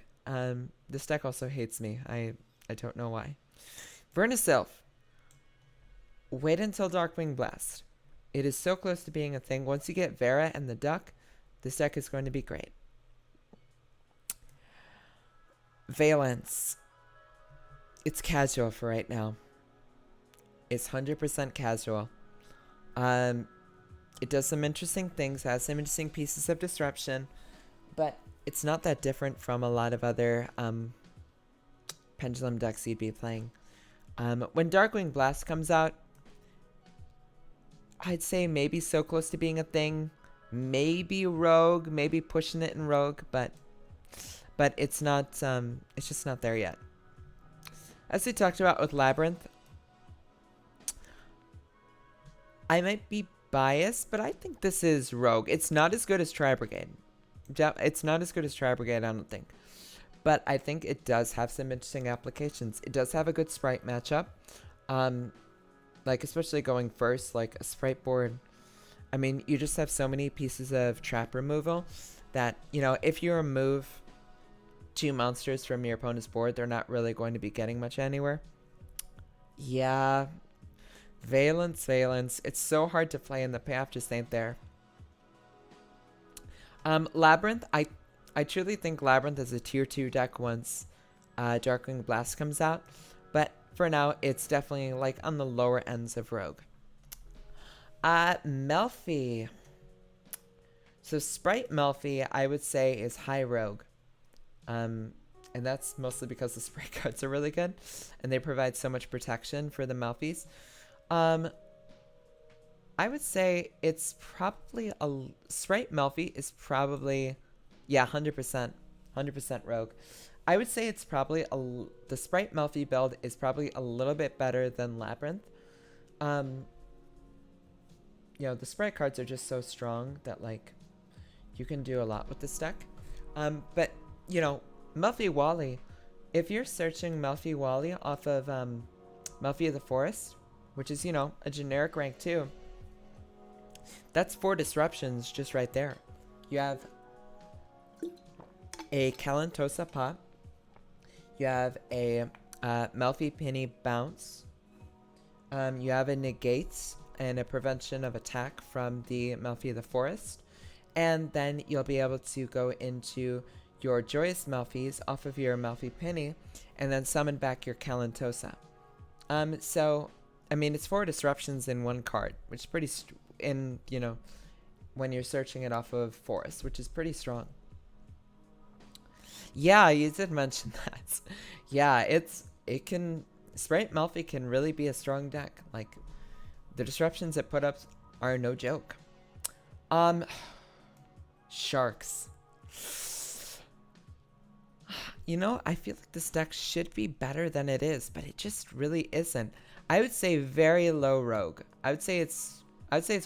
This deck also hates me. I don't know why. Vernisylph. Wait until Darkwing Blast. It is so close to being a thing. Once you get Vera and the Duck, this deck is going to be great. Valence. It's casual for right now. It's 100% casual. It does some interesting things, has some interesting pieces of disruption, but it's not that different from a lot of other Pendulum decks you'd be playing. When Darkwing Blast comes out, I'd say maybe so close to being a thing. Maybe Rogue, maybe pushing it in Rogue, but it's not, it's just not there yet. As we talked about with Labyrinth, I might be biased, but I think this is Rogue. It's not as good as Tri-Brigade. It's not as good as Tri-Brigade, I don't think. but I think it does have some interesting applications. It does have a good sprite matchup. Um, like especially going first, like a sprite board. I mean, you just have so many pieces of trap removal that, you know, if you remove two monsters from your opponent's board, they're not really going to be getting much anywhere. Yeah, Valence, Valence. It's so hard to play and the payoff just ain't there. Labyrinth, I truly think Labyrinth is a tier 2 deck once Darkwing Blast comes out. But for now, it's definitely like on the lower ends of Rogue. Melfi. So Sprite Melfi, I would say, is high Rogue. And that's mostly because the Sprite cards are really good. And they provide so much protection for the Melfis. I would say it's probably a Sprite Melfi is probably, yeah, 100%, 100% Rogue. I would say it's probably the Sprite Melfi build is probably a little bit better than Labyrinth. You know, the Sprite cards are just so strong that like you can do a lot with this deck. But you know, Melfi Wally, if you're searching Melfi Wally off of Melfi of the Forest, which is, you know, a generic rank 2, that's 4 disruptions just right there. You have a Kalantosa Pop. You have a Melfi Penny Bounce. You have a Negates and a prevention of attack from the Melfi of the Forest. And then you'll be able to go into your Joyous Melfis off of your Melfi Penny and then summon back your Kalantosa. So, I mean, it's 4 disruptions in one card, which is pretty you know, when you're searching it off of Forest, which is pretty strong. Yeah, you did mention that. Yeah, Sprite Melfi can really be a strong deck. Like, the disruptions it put up are no joke. Sharks. You know, I feel like this deck should be better than it is, but it just really isn't. I would say very low Rogue. I would say it's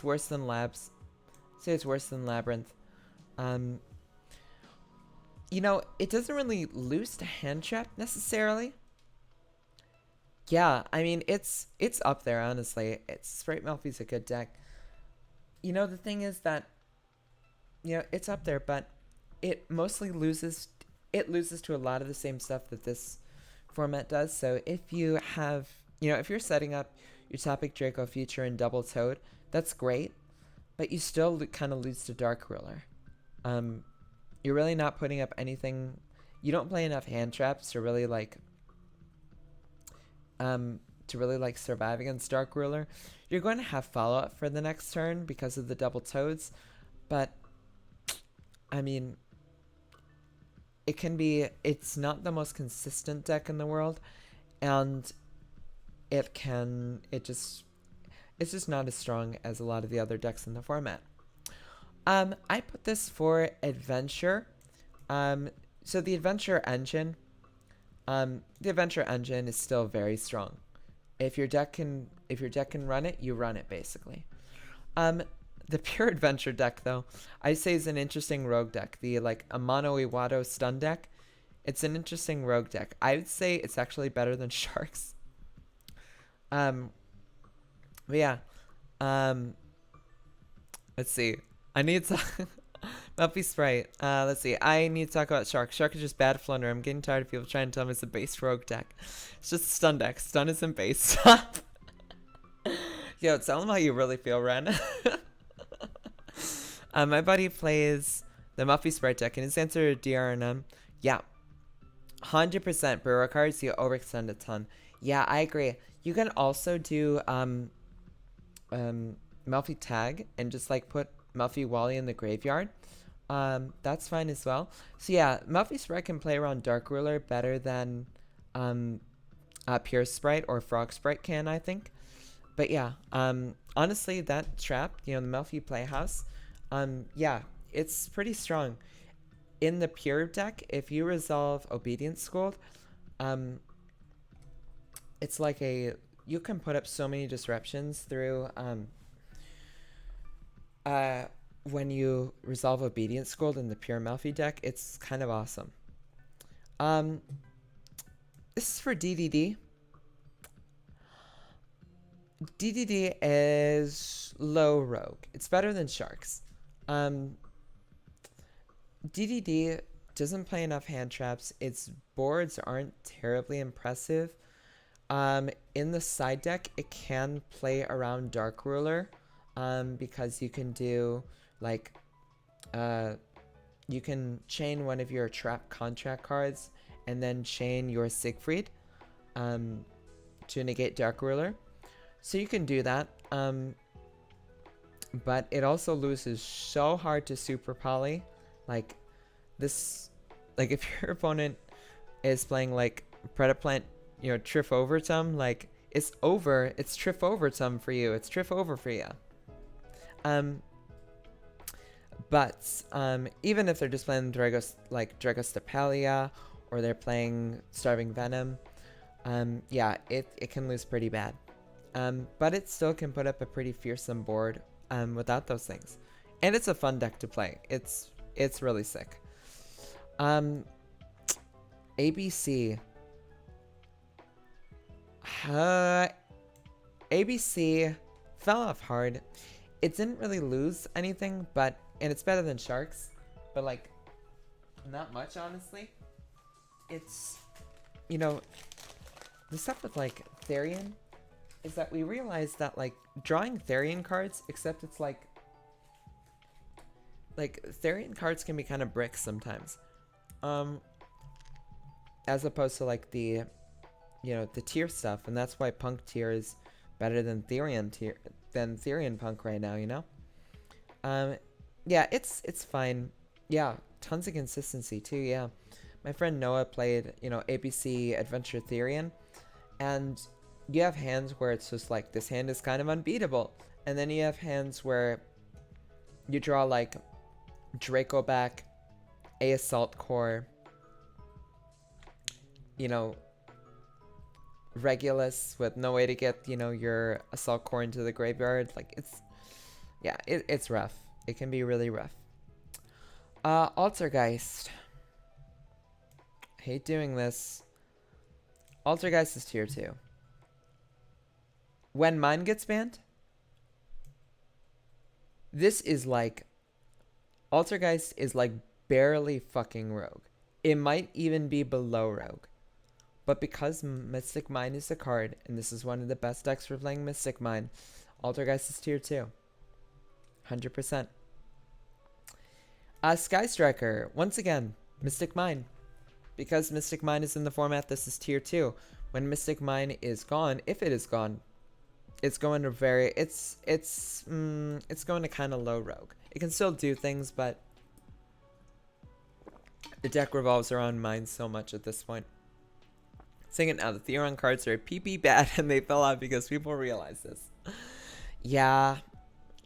worse than Labs. I'd say it's worse than Labyrinth. You know, it doesn't really lose to Hand Trap necessarily. Yeah, I mean, it's up there, honestly. Sprite Melfi's a good deck. You know, the thing is that, you know, it's up there, but it mostly loses to a lot of the same stuff that this format does. So if you have, you know, if you're setting up your Topic Draco Future and Double Toad, that's great, but you still kind of lose to Dark Ruler. You're really not putting up anything. You don't play enough hand traps to really like survive against Dark Ruler. You're going to have follow-up for the next turn because of the double toads, but I mean, it's not the most consistent deck in the world, and it's just not as strong as a lot of the other decks in the format. I put this for Adventure. So the Adventure engine is still very strong. If your deck can run it, you run it basically. The Pure Adventure deck, though, I say is an interesting rogue deck. The like Amano Iwado stun deck, it's an interesting rogue deck. I would say it's actually better than Sharks. But yeah. Let's see. I need to Melfi Sprite. Let's see. I need to talk about Shark. Shark is just bad flutter. I'm getting tired of people trying to tell me it's a base rogue deck. It's just a stun deck. Stun isn't base. Yo, tell them how you really feel, Ren. My buddy plays the Melfi Sprite deck, and his answer to DRNM, yeah, 100%. Burrow cards, you overextend a ton. Yeah, I agree. You can also do Melfi Tag and just like put Melfi Wally in the graveyard. That's fine as well. So yeah, Melfi Sprite can play around Dark Ruler better than Pure Sprite or Frog Sprite can, I think. But yeah, honestly, that trap, you know, the Melfi Playhouse, yeah, it's pretty strong. In the Pure deck, if you resolve Obedience Scold, it's like you can put up so many disruptions through when you resolve Obedience Scold in the Pure Melfi deck. It's kind of awesome. Um, this is for DDD. DDD is low rogue. It's better than sharks. DDD doesn't play enough hand traps. Its boards aren't terribly impressive. In the side deck, it can play around Dark Ruler, because you can do like, you can chain one of your trap contract cards and then chain your Siegfried, to negate Dark Ruler. So you can do that. But it also loses so hard to Super Poly. Like this, like if your opponent is playing like Predaplant, you know, Triff Overtum, like it's over. It's Triff Overtum for you. It's Triff over for you. But even if they're just playing Dragostapelia, or they're playing Starving Venom, yeah, it can lose pretty bad. But it still can put up a pretty fearsome board without those things. And it's a fun deck to play. It's really sick. ABC. ABC fell off hard. It didn't really lose anything, and it's better than sharks, but like not much, honestly. It's, you know, the stuff with like Therian is that we realized that like drawing Therian cards, except it's like Therian cards can be kind of bricks sometimes, as opposed to like the, you know, the tier stuff, and that's why Punk tier is better than Therian Punk right now, you know. Yeah, it's fine. Yeah, tons of consistency too. Yeah, my friend Noah played, you know, ABC Adventure Therian, and you have hands where it's just like, this hand is kind of unbeatable, and then you have hands where you draw like Draco back, a Assault Core, you know, Regulus with no way to get, you know, your Assault Core into the graveyard. Like it's, yeah, it's rough. It can be really rough. Altergeist. Hate doing this. Altergeist is tier 2. When mine gets banned, this is like, Altergeist is like barely fucking rogue. It might even be below rogue. But because Mystic Mine is a card, and this is one of the best decks for playing Mystic Mine, Altergeist is tier 2. 100%. Sky Striker, once again, Mystic Mine. Because Mystic Mine is in the format, this is tier 2. When Mystic Mine is gone, if it is gone, it's going to it's going to kind of low rogue. It can still do things, but the deck revolves around mine so much at this point. Saying it now, the Theron cards are PP bad, and they fell out because people realize this. Yeah,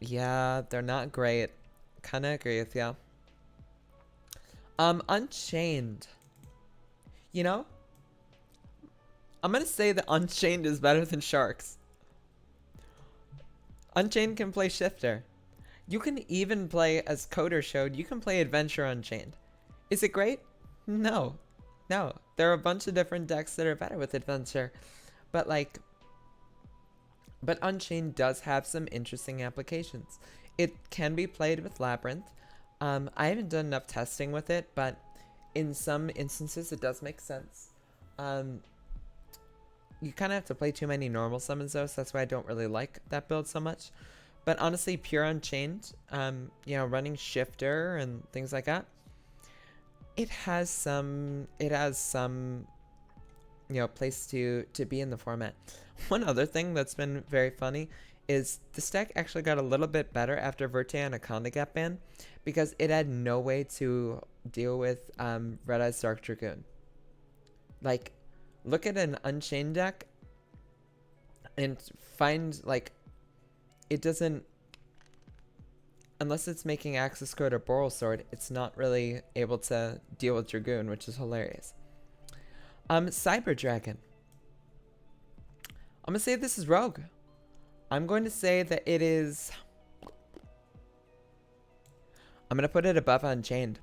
they're not great. Kind of agree with you. Unchained. You know, I'm gonna say that Unchained is better than Sharks. Unchained can play Shifter. You can even play, as Coder showed, you can play Adventure Unchained. Is it great? No. There are a bunch of different decks that are better with Adventure. But Unchained does have some interesting applications. It can be played with Labyrinth. I haven't done enough testing with it, but in some instances it does make sense. You kind of have to play too many normal summons though, so that's why I don't really like that build so much. But honestly, pure Unchained, you know, running Shifter and things like that, it has some, you know, place to be in the format. One other thing that's been very funny is this deck actually got a little bit better after Verte Anaconda got banned, because it had no way to deal with Red Eyes Dark Dragoon. Like, look at an Unchained deck and find, like, it doesn't, unless it's making Axis Code or Boral Sword, it's not really able to deal with Dragoon, which is hilarious. Cyber Dragon. I'm gonna say this is Rogue. I'm going to say that it is, I'm gonna put it above Unchained.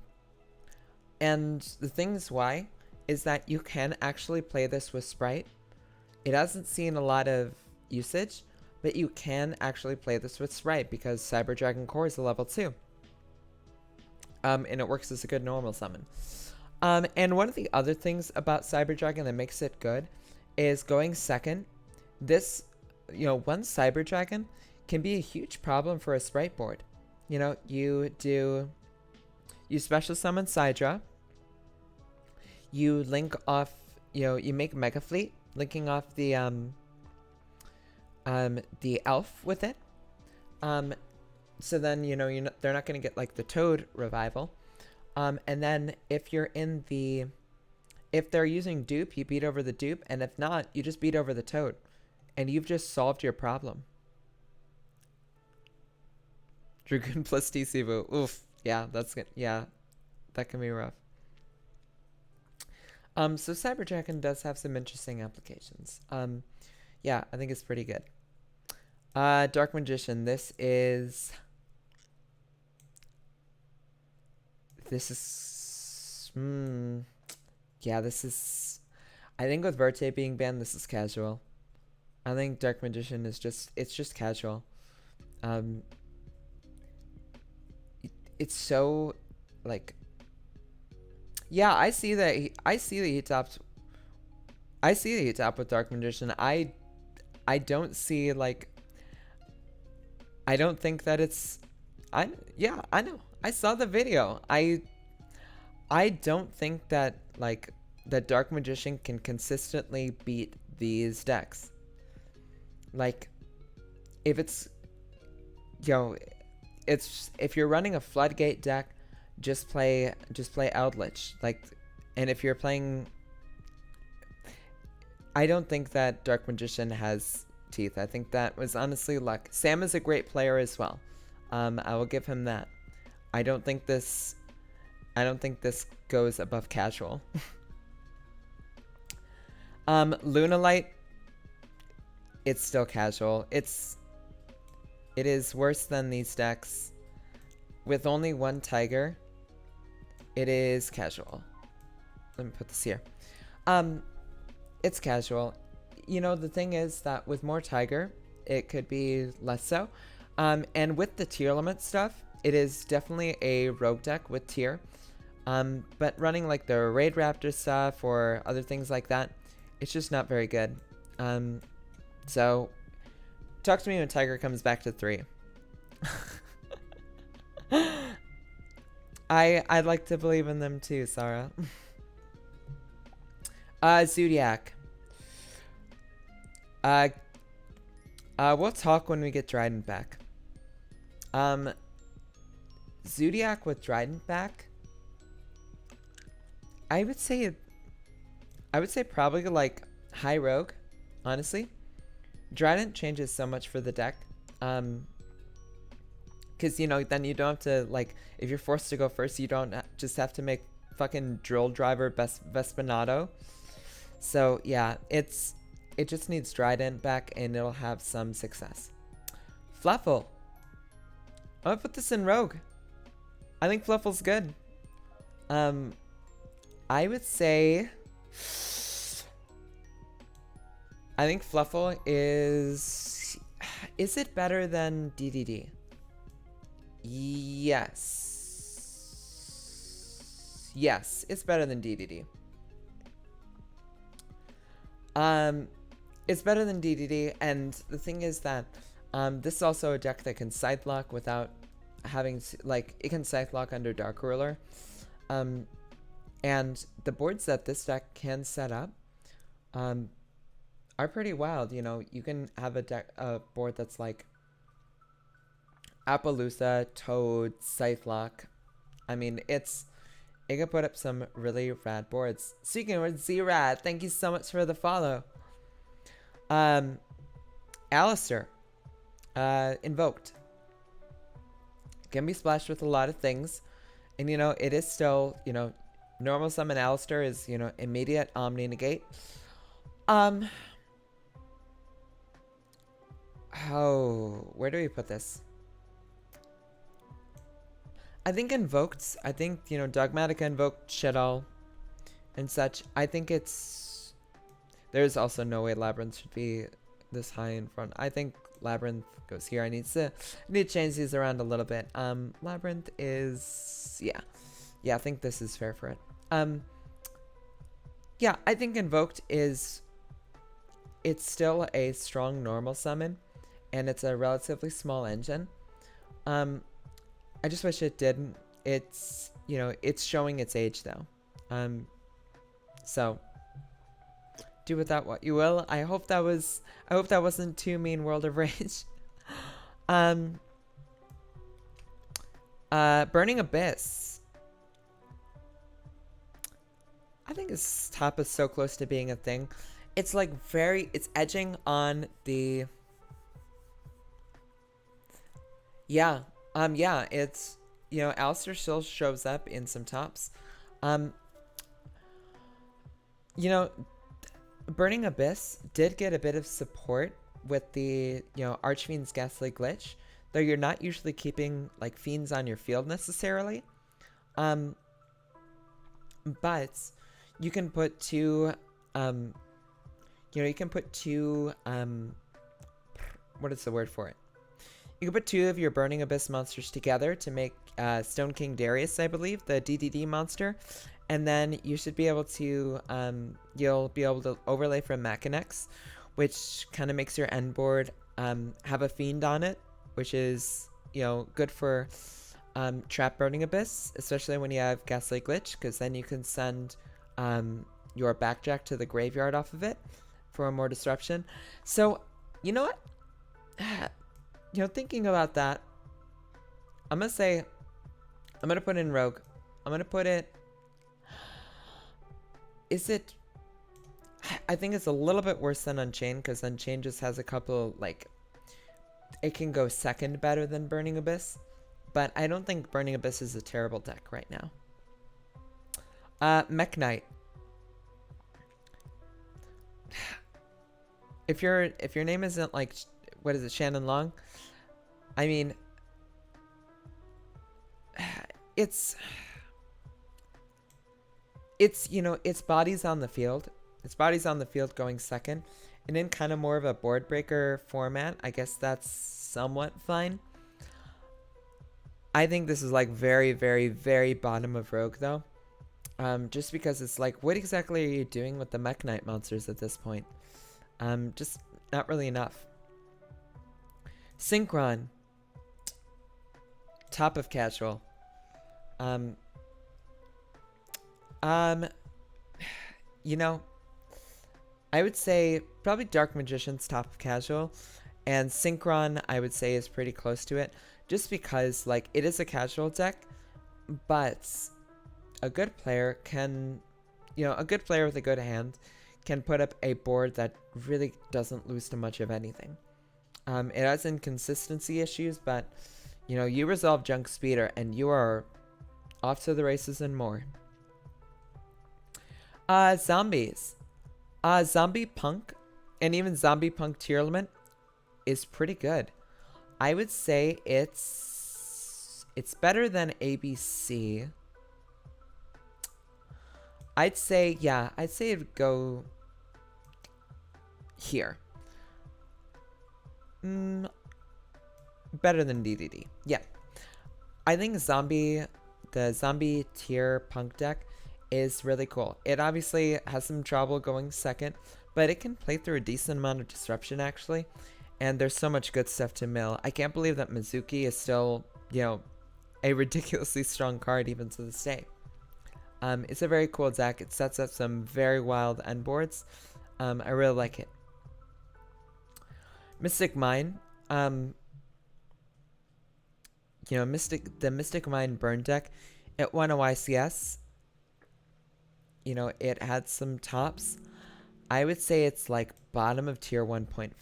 And the thing is why is that you can actually play this with Sprite. It hasn't seen a lot of usage, but you can actually play this with Sprite because Cyber Dragon Core is a level 2. And it works as a good normal summon. And one of the other things about Cyber Dragon that makes it good is going second. This, one Cyber Dragon can be a huge problem for a Sprite board. You special summon Sidra. You link off, you make Mega Fleet, linking off the elf with it. So then, they're not going to get like the Toad revival. And then if they're using dupe, you beat over the dupe. And if not, you just beat over the Toad. And you've just solved your problem. Dragoon plus TC Boo. Oof. Yeah, that's good. Yeah, that can be rough. So Cyber Dragon does have some interesting applications. Yeah, I think it's pretty good. Dark Magician. This is, yeah, this is, I think with Verte being banned, this is casual. I think Dark Magician is it's just casual. It's so, like, yeah, I see that he topped with Dark Magician. I don't see, like, I don't think that it's, yeah, I know. I saw the video. I don't think that, like, that Dark Magician can consistently beat these decks. Like, if it's, if you're running a Floodgate deck, just play Eldritch. Like, and if you're playing, I don't think that Dark Magician has teeth. I think that was honestly luck. Sam is a great player as well. I will give him that. I don't think this goes above casual. Lunalight, it's still casual. It is worse than these decks. With only one Tiger, it is casual. Let me put this here. It's casual. The thing is that with more Tiger, it could be less so. And with the tier limit stuff, it is definitely a rogue deck with tier. But running like the Raid Raptor stuff or other things like that, it's just not very good. So talk to me when Tiger comes back to 3. I'd like to believe in them too, Sarah. Zodiac. We'll talk when we get Trident back. Zodiac with Trident back, I would say probably like high rogue, honestly. Trident changes so much for the deck. Because, then you don't have to, like, if you're forced to go first, you don't just have to make fucking Drill Driver Vespinato. So, yeah, it just needs Trident back, and it'll have some success. Fluffle. I'm gonna put this in Rogue. I think Fluffle's good. I would say, I think Fluffle is it better than DDD? Yes. Yes, it's better than DDD. It's better than DDD, and the thing is that this is also a deck that can Scythe Lock without having, like, it can Scythe Lock under Dark Ruler. And the boards that this deck can set up are pretty wild. You can have a board that's like Appaloosa, Toad, Scythe Lock. I mean, it can put up some really rad boards. Speaking with Z-Rad, thank you so much for the follow. Alistair, Invoked. Can be splashed with a lot of things. And, it is still, normal summon Alistair is, immediate Omni Negate. Where do we put this? I think Invoked, Dogmatica Invoked should all and such. I think there's also no way Labyrinth should be this high in front. I think Labyrinth goes here. I need to change these around a little bit. Labyrinth is, yeah, I think this is fair for it. Yeah, I think Invoked it's still a strong normal summon, and it's a relatively small engine. I just wish it didn't. It's, it's showing its age though. So do with that what you will. I hope that wasn't too mean, World of Rage. Burning Abyss. I think this top is so close to being a thing. It's like it's edging on the, yeah, it's, Alistair still shows up in some tops. Burning Abyss did get a bit of support with the, Archfiend's Ghastly Glitch, though you're not usually keeping, like, fiends on your field necessarily. But you can put two, what is the word for it? You can put two of your Burning Abyss monsters together to make Stone King Darius, I believe, the DDD monster. And then you should be able to, you'll be able to overlay from Machinex, which kind of makes your end board have a Fiend on it, which is, good for trap Burning Abyss, especially when you have Ghastly Glitch, because then you can send your Backjack to the graveyard off of it for more disruption. So, you know what? Thinking about that, I'm going to put in Rogue. I'm going to put it, I think it's a little bit worse than Unchained, because Unchained just has a couple, like, it can go second better than Burning Abyss, but I don't think Burning Abyss is a terrible deck right now. Mech Knight. If your name isn't, like, what is it, Shannon Long? I mean, it's bodies on the field. It's bodies on the field going second. And in kind of more of a board breaker format, I guess that's somewhat fine. I think this is like very, very, very bottom of Rogue though. Just because it's like, what exactly are you doing with the Mech Knight monsters at this point? Just not really enough. Synchron. Top of casual. I would say probably Dark Magician's top of casual, and Synchron I would say is pretty close to it, just because like it is a casual deck, but a good player can, a good player with a good hand can put up a board that really doesn't lose to much of anything. It has inconsistency issues, but you resolve Junk Speeder and you are off to the races and more. Zombies. Zombie Punk and even Zombie Punk Tier Element is pretty good. I would say it's better than ABC. I'd say it would go here. Better than DDD. Yeah. I think the zombie tier punk deck is really cool. It obviously has some trouble going second, but it can play through a decent amount of disruption actually. And there's so much good stuff to mill. I can't believe that Mizuki is still, a ridiculously strong card even to this day. It's a very cool deck. It sets up some very wild end boards. I really like it. Mystic Mine. The Mystic Mine burn deck, it won a YCS. It had some tops. I would say it's like bottom of tier 1.5.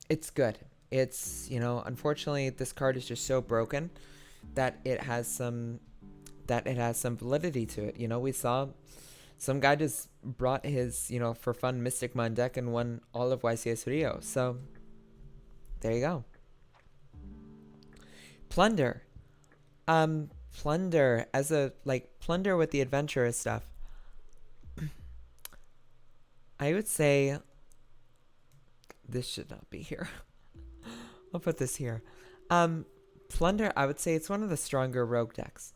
It's good. It's, unfortunately this card is just so broken that it has some validity to it. We saw some guy just brought his, for fun Mystic Mine deck and won all of YCS Rio. So there you go. Plunder. Plunder as a, Plunder with the adventurous stuff. I would say this should not be here. I'll put this here. Plunder, I would say it's one of the stronger rogue decks.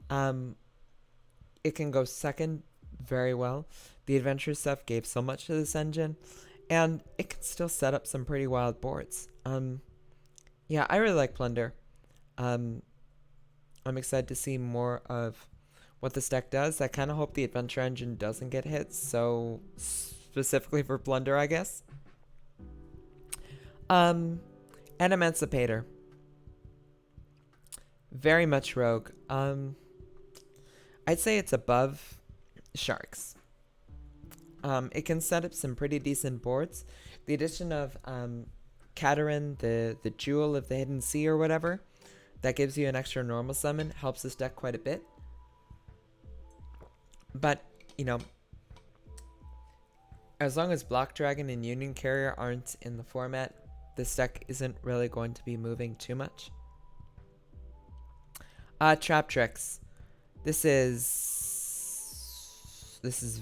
It can go second very well. The adventure stuff gave so much to this engine, and it can still set up some pretty wild boards. Yeah, I really like Plunder. I'm excited to see more of what this deck does. I kind of hope the adventure engine doesn't get hit, so specifically for Plunder, I guess. And Emancipator. Very much rogue. I'd say it's above Sharks. It can set up some pretty decent boards. The addition of Katerin, the Jewel of the Hidden Sea or whatever, that gives you an extra normal summon, helps this deck quite a bit. But, you know, as long as Block Dragon and Union Carrier aren't in the format, this deck isn't really going to be moving too much. Trap Tricks. This is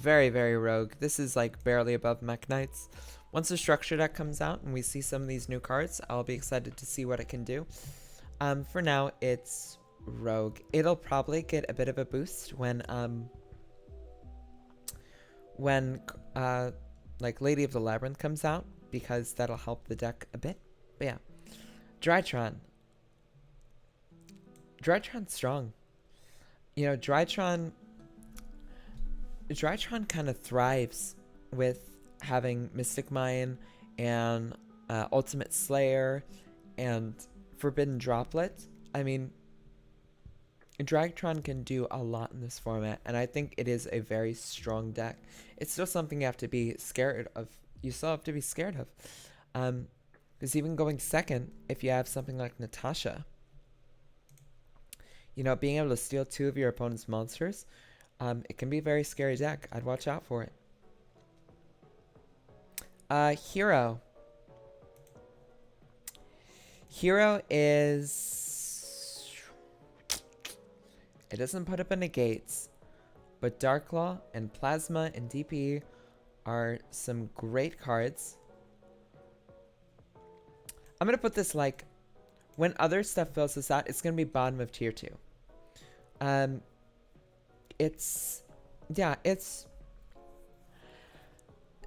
very, very rogue. This is like barely above Mech Knights. Once the structure deck comes out and we see some of these new cards, I'll be excited to see what it can do. For now, it's rogue. It'll probably get a bit of a boost when like Lady of the Labyrinth comes out, because that'll help the deck a bit. But yeah, Drytron. Drytron's strong. You know, Drytron kind of thrives with having Mystic Mine and Ultimate Slayer and Forbidden Droplet. I mean, Drytron can do a lot in this format, and I think it is a very strong deck. It's still something you have to be scared of. You still have to be scared of. Because even going second, if you have something like Natasha, you know, being able to steal 2 of your opponent's monsters, it can be a very scary deck. I'd watch out for it. Hero. Hero is... It doesn't put up in negates, but Darklaw and Plasma and DP are some great cards. I'm going to put this like, when other stuff fills this out, it's going to be bottom of tier 2.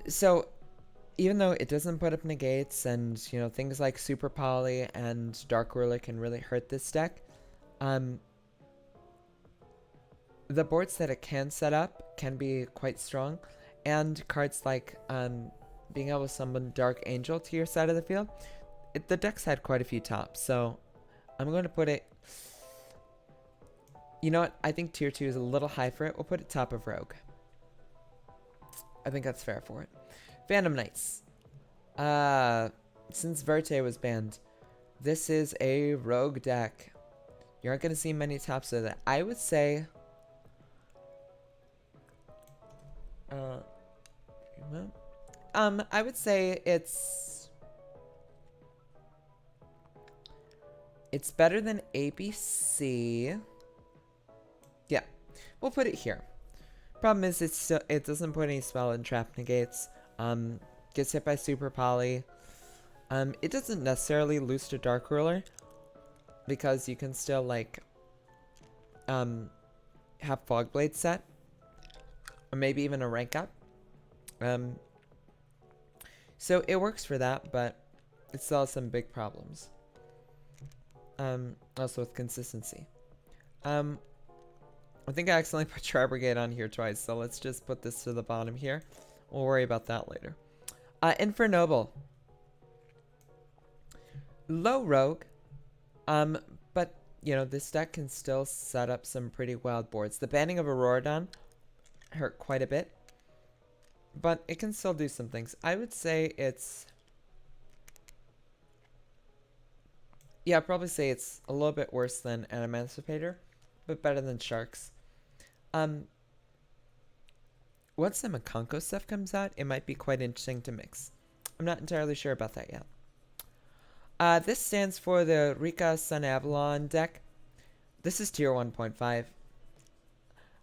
So even though it doesn't put up negates, and you know, things like Super Poly and Dark Ruler can really hurt this deck, the boards that it can set up can be quite strong, and cards like being able to summon Dark Angel to your side of the field, the deck's had quite a few tops, so I'm going to put it... You know what? I think tier 2 is a little high for it. We'll put it top of Rogue. I think that's fair for it. Phantom Knights. Since Verte was banned, this is a Rogue deck. You aren't going to see many tops of that. I would say... I would say it's better than ABC. Yeah, we'll put it here. Problem is, it doesn't put any spell and trap negates. Gets hit by Super Poly. It doesn't necessarily lose to Dark Ruler, because you can still like have Fogblade set, or maybe even a rank up. So it works for that, but it still has some big problems. Also with consistency. I think I accidentally put Tri-Brigade on here twice, so let's just put this to the bottom here. We'll worry about that later. Infernoble. Low rogue, but, you know, this deck can still set up some pretty wild boards. The banning of Auroradon hurt quite a bit, but it can still do some things. I would say it's... Yeah, I'd probably say it's a little bit worse than an Emancipator, but better than Sharks. Once the Makonko stuff comes out, it might be quite interesting to mix. I'm not entirely sure about that yet. This stands for the Rika Sun Avalon deck. This is tier 1.5.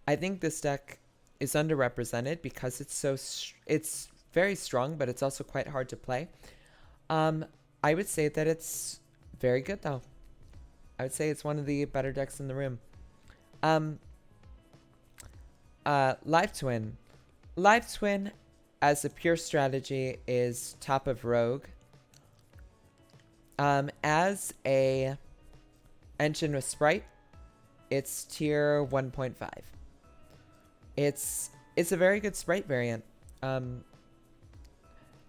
I think this deck is underrepresented because it's very strong, but it's also quite hard to play. I would say that it's very good though. I would say it's one of the better decks in the room. Live Twin. Live Twin as a pure strategy is top of Rogue. As a engine with Sprite, it's tier 1.5. It's a very good Sprite variant.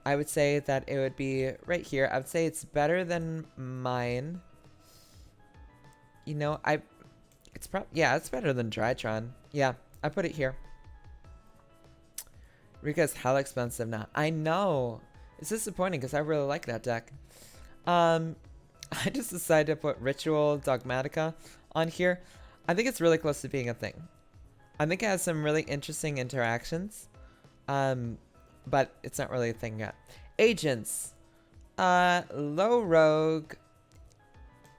I would say that it would be right here. I would say it's better than mine. You know, it's better than Drytron. Yeah, I put it here. Rika's hell expensive now. I know. It's disappointing because I really like that deck. I just decided to put Ritual Dogmatica on here. I think it's really close to being a thing. I think it has some really interesting interactions. But it's not really a thing yet. Agents. Low Rogue.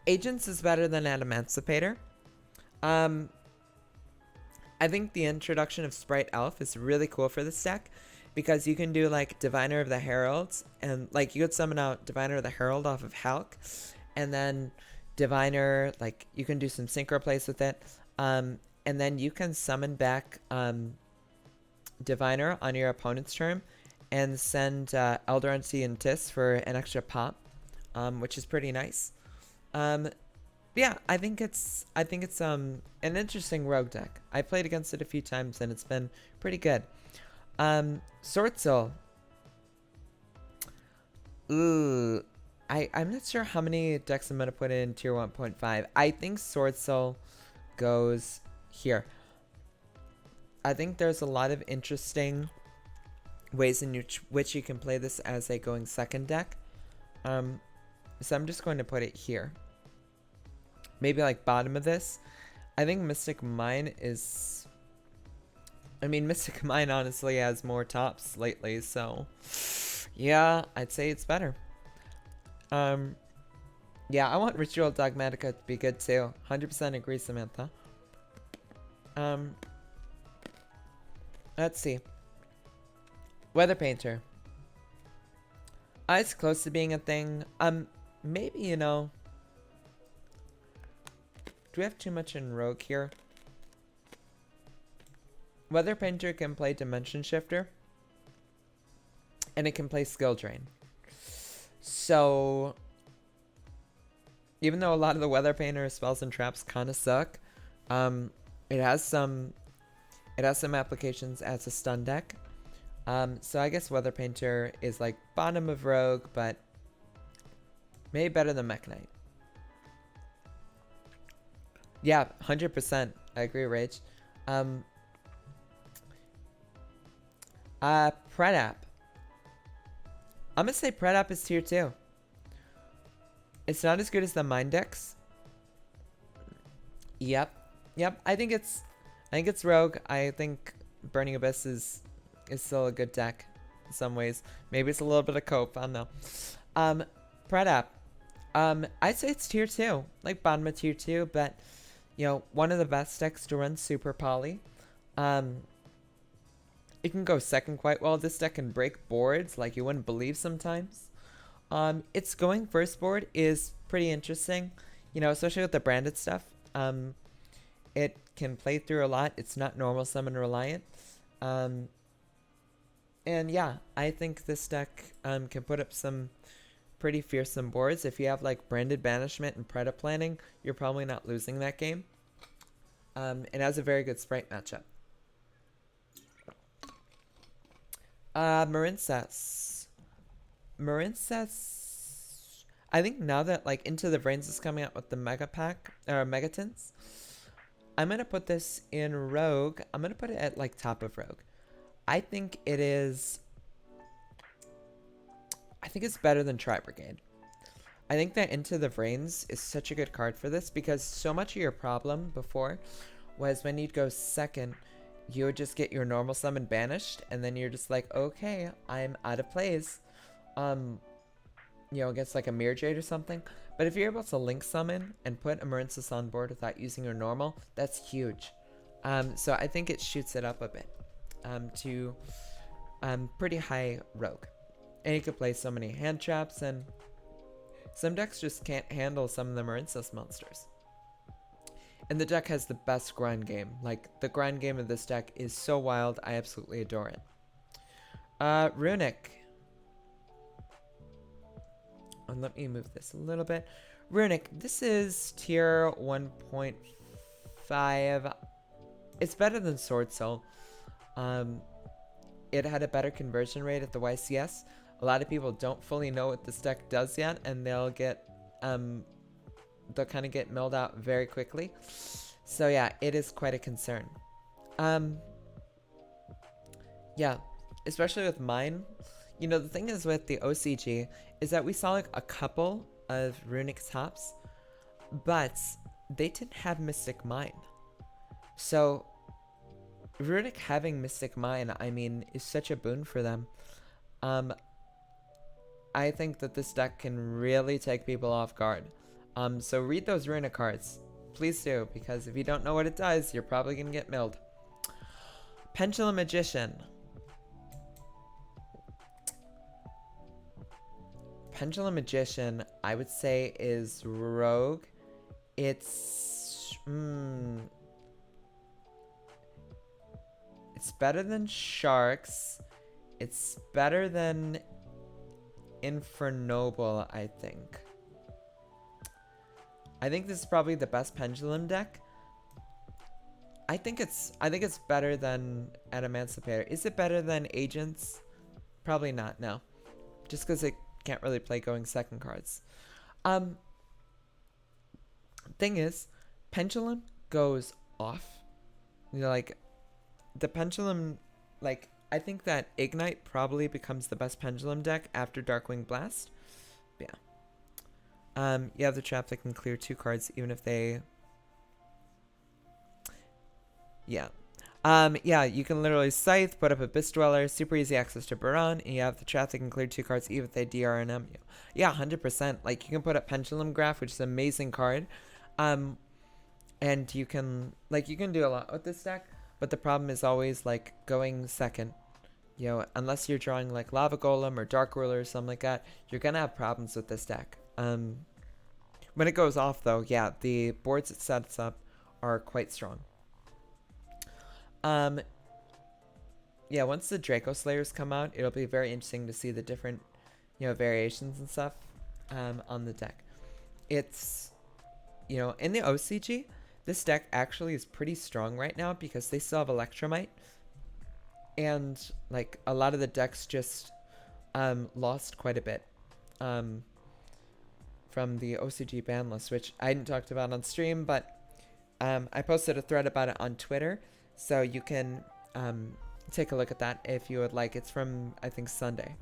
Agents is better than Emancipator. I think the introduction of Sprite Elf is really cool for this deck because you can do like Diviner of the Heralds and like you could summon out Diviner of the Herald off of Hulk and then Diviner, like you can do some synchro plays with it. And then you can summon back Diviner on your opponent's turn and send Elder Unseen Tis for an extra pop, which is pretty nice. Yeah, I think it's an interesting rogue deck. I played against it a few times and it's been pretty good. Sword Soul. Ooh, I'm not sure how many decks I'm gonna put in tier 1.5. I think Sword Soul goes here. I think there's a lot of interesting ways in which you can play this as a going second deck. So I'm just going to put it here. Maybe like bottom of this. I think Mystic Mine is... I mean, Mystic Mine honestly has more tops lately, so... Yeah, I'd say it's better. Yeah, I want Ritual Dogmatica to be good too. 100% agree, Samantha. Let's see. Weather Painter. It's close to being a thing. Maybe, you know... Do we have too much in Rogue here? Weather Painter can play Dimension Shifter. And it can play Skill Drain. So... Even though a lot of the Weather Painter spells and traps kind of suck, it has some applications as a stun deck. So I guess Weather Painter is like bottom of Rogue, but maybe better than Mech Knight. Yeah, 100%. I agree, Rage. Predap. I'm gonna say Predap is tier 2. It's not as good as the Mind decks. Yep. I think it's Rogue. I think Burning Abyss is still a good deck in some ways. Maybe it's a little bit of cope. I don't know. Predap. I'd say it's tier 2, like bottom of tier 2, but you know, one of the best decks to run Super Poly. It can go second quite well. This deck can break boards like you wouldn't believe sometimes. Its going first board is pretty interesting, you know, especially with the branded stuff. It can play through a lot. It's not normal summon reliant. And yeah, I think this deck can put up some pretty fearsome boards. If you have like branded banishment and Preda planning, you're probably not losing that game. It has a very good sprite matchup. Marincess. I think now that like Into the Brains is coming out with the mega pack or megatons, I'm gonna put this in Rogue. I'm gonna put it at like top of Rogue. I think it's better than Tri Brigade. I think that Into the Brains is such a good card for this because so much of your problem before was when you'd go second, you would just get your normal summon banished, and then you're just like, okay, I'm out of plays. You know, against like a Mirror Jade or something. But if you're able to link summon and put a Marincess on board without using your normal, that's huge. So I think it shoots it up a bit to pretty high rogue. And you can play so many hand traps, and some decks just can't handle some of the Marincess monsters. And the deck has the best grind game. Like, the grind game of this deck is so wild, I absolutely adore it. Runic. And let me move this a little bit. Runic, this is tier 1.5. It's better than Sword Soul. It had a better conversion rate at the YCS. A lot of people don't fully know what this deck does yet, and they'll kind of get milled out very quickly. So yeah, it is quite a concern. Yeah, especially with mine. You know, the thing is with the OCG is that we saw like a couple of Runic tops, but they didn't have Mystic Mine. So Runic having Mystic Mine, I mean, is such a boon for them. I think that this deck can really take people off guard. So read those Runic cards. Please do, because if you don't know what it does, you're probably going to get milled. Pendulum Magician. Pendulum Magician, I would say, is rogue. It's better than Sharks. It's better than Infernoble, I think. I think this is probably the best Pendulum deck. I think it's better than Emancipator. Is it better than Agents? Probably not, no. Just because it can't really play going second cards. Thing is, Pendulum goes off. You know, like, the Pendulum, like, I think that Ignite probably becomes the best Pendulum deck after Darkwing Blast. But yeah. You have the trap that can clear 2 cards even if they... Yeah. Yeah, you can literally Scythe, put up Abyss Dweller, super easy access to Baron, and you have the trap that can clear 2 cards even if they DRNM you. Yeah, 100%. Like, you can put up Pendulum Graph, which is an amazing card. And you can do a lot with this deck, but the problem is always, like, going second. You know, unless you're drawing, like, Lava Golem or Dark Ruler or something like that, you're gonna have problems with this deck. When it goes off, though, yeah, the boards it sets up are quite strong. Yeah, once the Draco Slayers come out, it'll be very interesting to see the different, you know, variations and stuff, on the deck. It's, you know, in the OCG, this deck actually is pretty strong right now because they still have Electromite. And, like, a lot of the decks just, lost quite a bit, from the OCG ban list, which I hadn't talked about on stream, but, I posted a thread about it on Twitter. So you can take a look at that if you would like. It's from, I think, Sunday.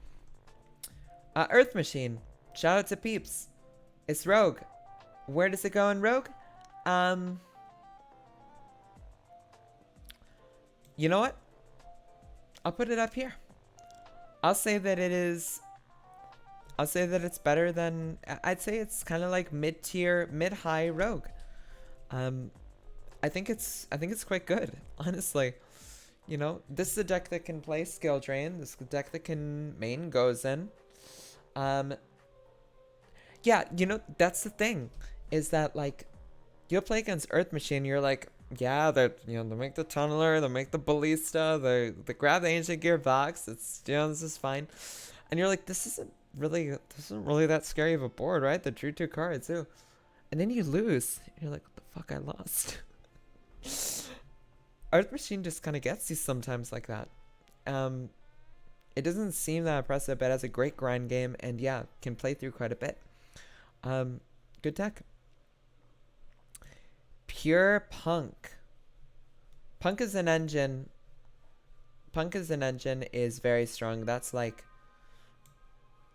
Earth Machine. Shout out to Peeps. It's Rogue. Where does it go in Rogue? You know what? I'll put it up here. I'll say that it's better than... I'd say it's kind of like mid-tier, mid-high Rogue. I think it's quite good, honestly. You know, this is a deck that can play Skill Drain. This is a deck that can main Gozen. Yeah, you know, that's the thing, is that, like, you'll play against Earth Machine, you're like, yeah, they make the Tunneler, they make the Ballista, they grab the Ancient Gearbox, it's, you know, this is fine. And you're like, this isn't really that scary of a board, right? They drew 2 cards, too. And then you lose. You're like, what the fuck, I lost. Earth Machine just kind of gets you sometimes like that. It doesn't seem that impressive, but it has a great grind game, and yeah, can play through quite a bit. Good deck. Pure Punk. Punk as an engine is very strong. That's like,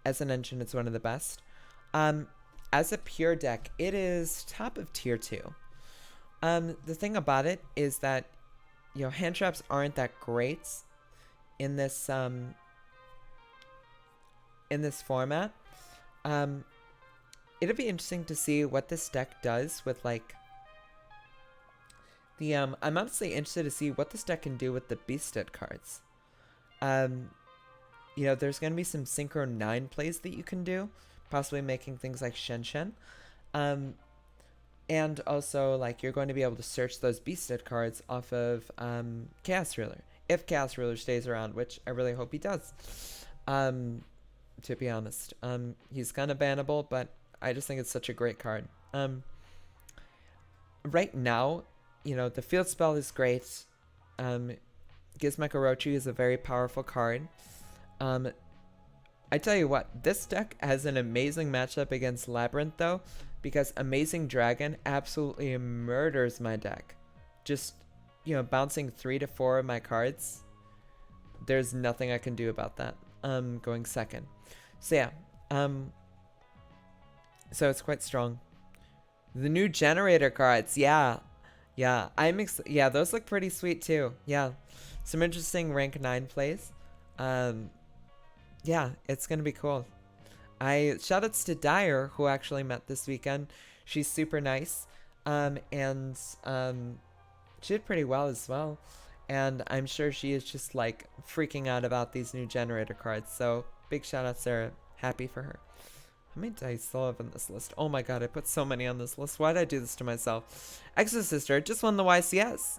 as an engine, it's one of the best. As a pure deck, it is top of tier 2. The thing about it is that, you know, hand traps aren't that great in this format. It'll be interesting to see what this deck does with, like, the I'm honestly interested to see what this deck can do with the Beasted cards. you know, there's going to be some Synchro 9 plays that you can do, possibly making things like Shen Shen. And also, like, you're going to be able to search those Beasted cards off of Chaos Ruler. If Chaos Ruler stays around, which I really hope he does. To be honest. He's kind of bannable, but I just think it's such a great card. Right now, you know, the field spell is great. Gizmek Orochi is a very powerful card. I tell you what, this deck has an amazing matchup against Labyrinth, though, because Amazing Dragon absolutely murders my deck. Just, you know, bouncing 3 to 4 of my cards. There's nothing I can do about that. Going second. So yeah, so it's quite strong. The new generator cards, yeah, yeah, those look pretty sweet too. Yeah, some interesting rank 9 plays. Yeah, it's gonna be cool. Shoutouts to Dyer, who actually met this weekend. She's super nice, and she did pretty well as well. And I'm sure she is just like freaking out about these new generator cards. So big shout out, Sarah. Happy for her. How many do I still have on this list? Oh my god, I put so many on this list. Why did I do this to myself? Exosister just won the YCS.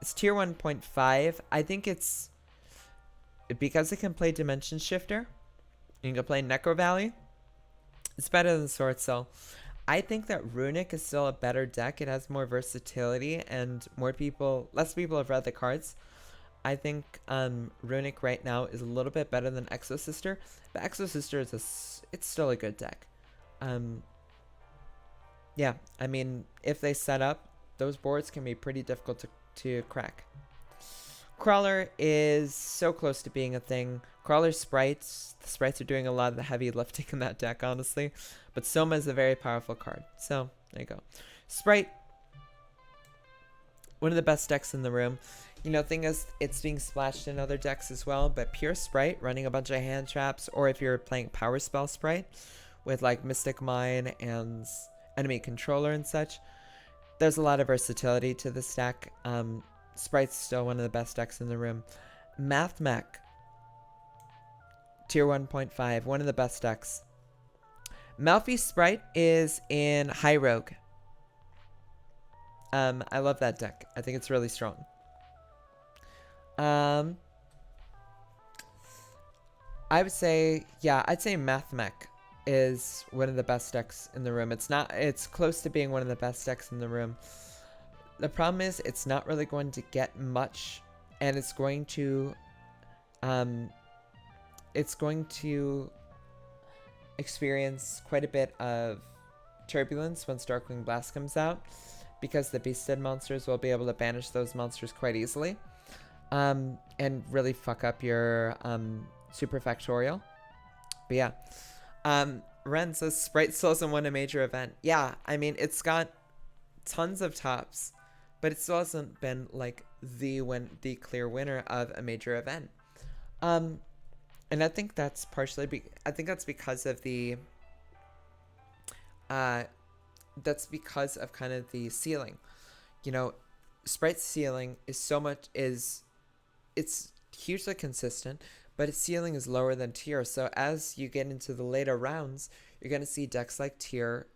It's tier 1.5. I think it's because it can play Dimension Shifter. You can play Necro Valley. It's better than Sword Soul. I think that Runic is still a better deck. It has more versatility and less people have read the cards. I think Runic right now is a little bit better than Exosister, but Exosister it's still a good deck. Yeah, I mean, if they set up, those boards can be pretty difficult to crack. Crawler is so close to being a thing. Crawler sprites, the sprites are doing a lot of the heavy lifting in that deck, honestly. But Soma is a very powerful card. So, there you go. Sprite, one of the best decks in the room. You know, thing is, it's being splashed in other decks as well, but pure Sprite, running a bunch of hand traps, or if you're playing Power Spell Sprite, with like Mystic Mine and Enemy Controller and such, there's a lot of versatility to this deck. Sprite's still one of the best decks in the room. Math Mech, tier 1.5, one of the best decks. Malfi Sprite is in High Rogue. I love that deck. I think it's really strong. I would say, yeah, I'd say Math Mech is one of the best decks in the room. It's close to being one of the best decks in the room. The problem is it's not really going to get much, and it's going to experience quite a bit of turbulence once Darkwing Blast comes out, because the Beasted monsters will be able to banish those monsters quite easily, and really fuck up your Super Factorial. But yeah, Ren says Sprite still hasn't won a major event. Yeah, I mean, it's got tons of tops, but it still hasn't been like the clear winner of a major event. And I think that's partially because of the that's because of kind of the ceiling. You know, Sprite's ceiling is it's hugely consistent, but its ceiling is lower than tier. So as you get into the later rounds, you're going to see decks like tier,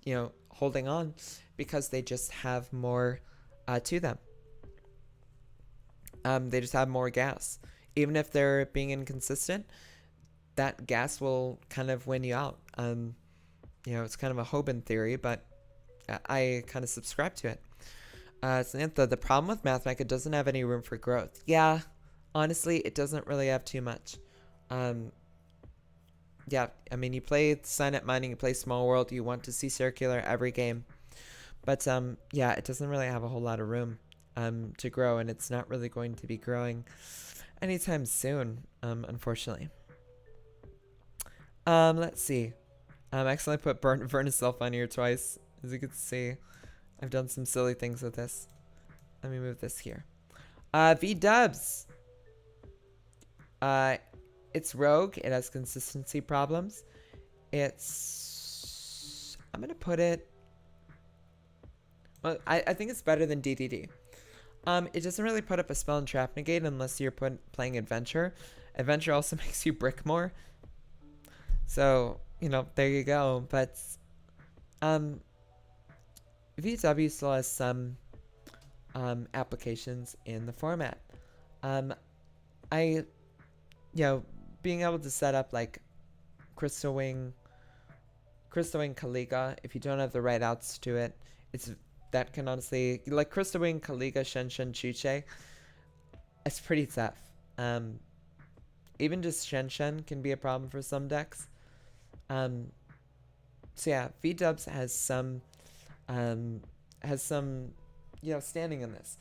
you know, holding on because they just have more to them. They just have more gas. Even if they're being inconsistent, that gas will kind of win you out. You know, it's kind of a Hoban theory, but I kind of subscribe to it. Samantha, the problem with Math Mech, it doesn't have any room for growth. Yeah, honestly, it doesn't really have too much. Yeah, I mean, you play Signet Mining, you play Small World, you want to see Circular every game. But, yeah, it doesn't really have a whole lot of room to grow, and it's not really going to be growing anytime soon, unfortunately. Let's see. I accidentally put Verniself on here twice. As you can see, I've done some silly things with this. Let me move this here. V-Dubs. It's Rogue. It has consistency problems. I'm going to put it... Well, I think it's better than DDD. It doesn't really put up a spell and trap negate unless you're playing Adventure. Adventure also makes you brick more. So, you know, there you go. But um, VW still has some applications in the format. Um, I, you know, being able to set up like Crystal Wing Kaliga, if you don't have the right outs to it, it's that can honestly, like Crystal Wing Kaliga Shenshen Chuche, it's pretty tough. Even just Shenshen can be a problem for some decks. So yeah, V-Dubs has some, you know, standing in this.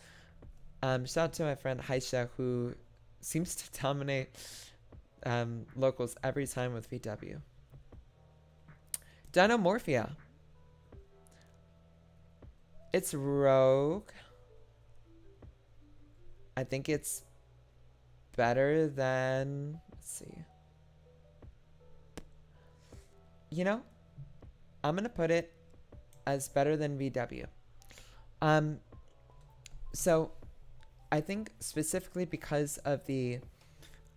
Shout out to my friend Haisha, who seems to dominate locals every time with VW. Dinomorphia. It's rogue. I think it's better than, let's see. You know, I'm gonna put it as better than VW. So I think specifically because of the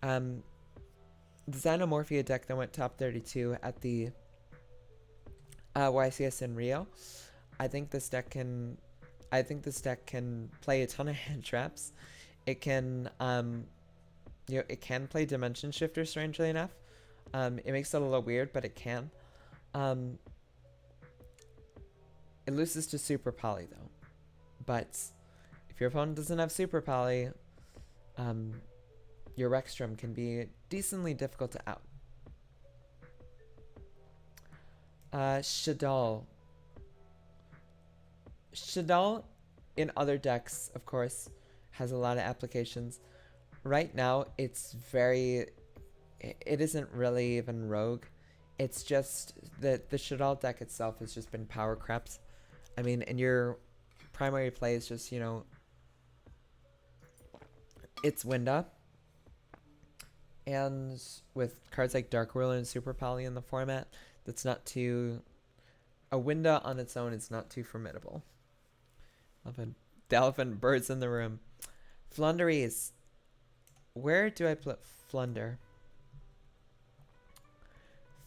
Xenomorphia deck that went top 32 at the YCS in Rio, I think this deck can play a ton of hand traps. It can it can play Dimension Shifter, strangely enough. It makes it a little weird, but it can. It loses to Super Poly though. But if your opponent doesn't have Super Poly, your Rexstrom can be decently difficult to out. Shadal. Shadal in other decks, of course, has a lot of applications. Right now, it isn't really even rogue. It's just that the Shadal deck itself has just been power crept. I mean, and your primary play is just, you know, it's wind up. And with cards like Dark Ruler and Super Poly in the format, that's not too... A Winda on its own is not too formidable. The elephant birds in the room. Flunderies. Where do I put Flunder?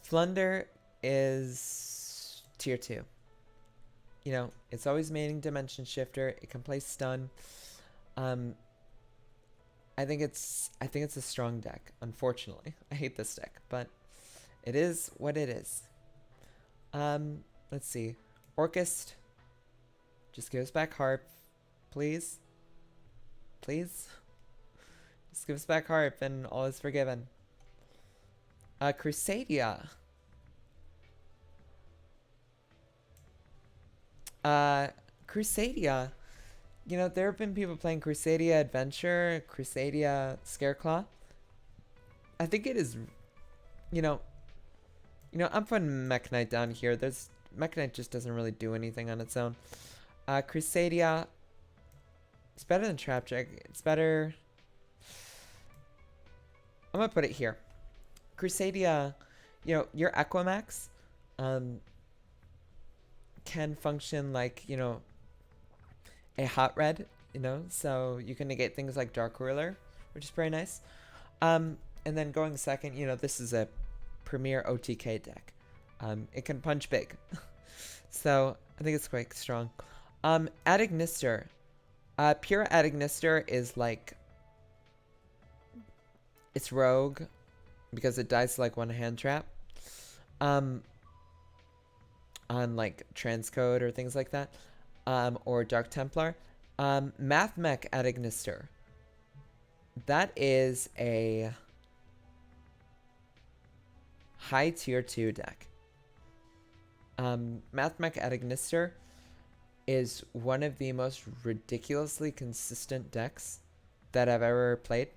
Flunder is tier 2. You know, it's always maining Dimension Shifter. It can play stun. I think it's a strong deck. Unfortunately, I hate this deck, but it is what it is. Let's see. Orchest. Just give us back Harp, please. Please. Just give us back Harp, and all is forgiven. Crusadia. Crusadia. You know, there have been people playing Crusadia Adventure, Crusadia Scareclaw. I think it is, you know, I'm putting Mech Knight down here. Mech Knight just doesn't really do anything on its own. Crusadia, it's better than Trapjack. It's better. I'm gonna put it here. Crusadia, you know, your Equimax, can function like, you know, a hot red, you know, so you can negate things like Dark Ruler, which is very nice. And then going second, you know, this is a premier OTK deck. It can punch big. So I think it's quite strong. Adignister. Pure Adignister is like, it's rogue because it dies to like one hand trap. On like Transcode or things like that. Or Dark Templar. Math Mech Adignister. That is a high tier 2 deck. Math Mech Adignister is one of the most ridiculously consistent decks that I've ever played.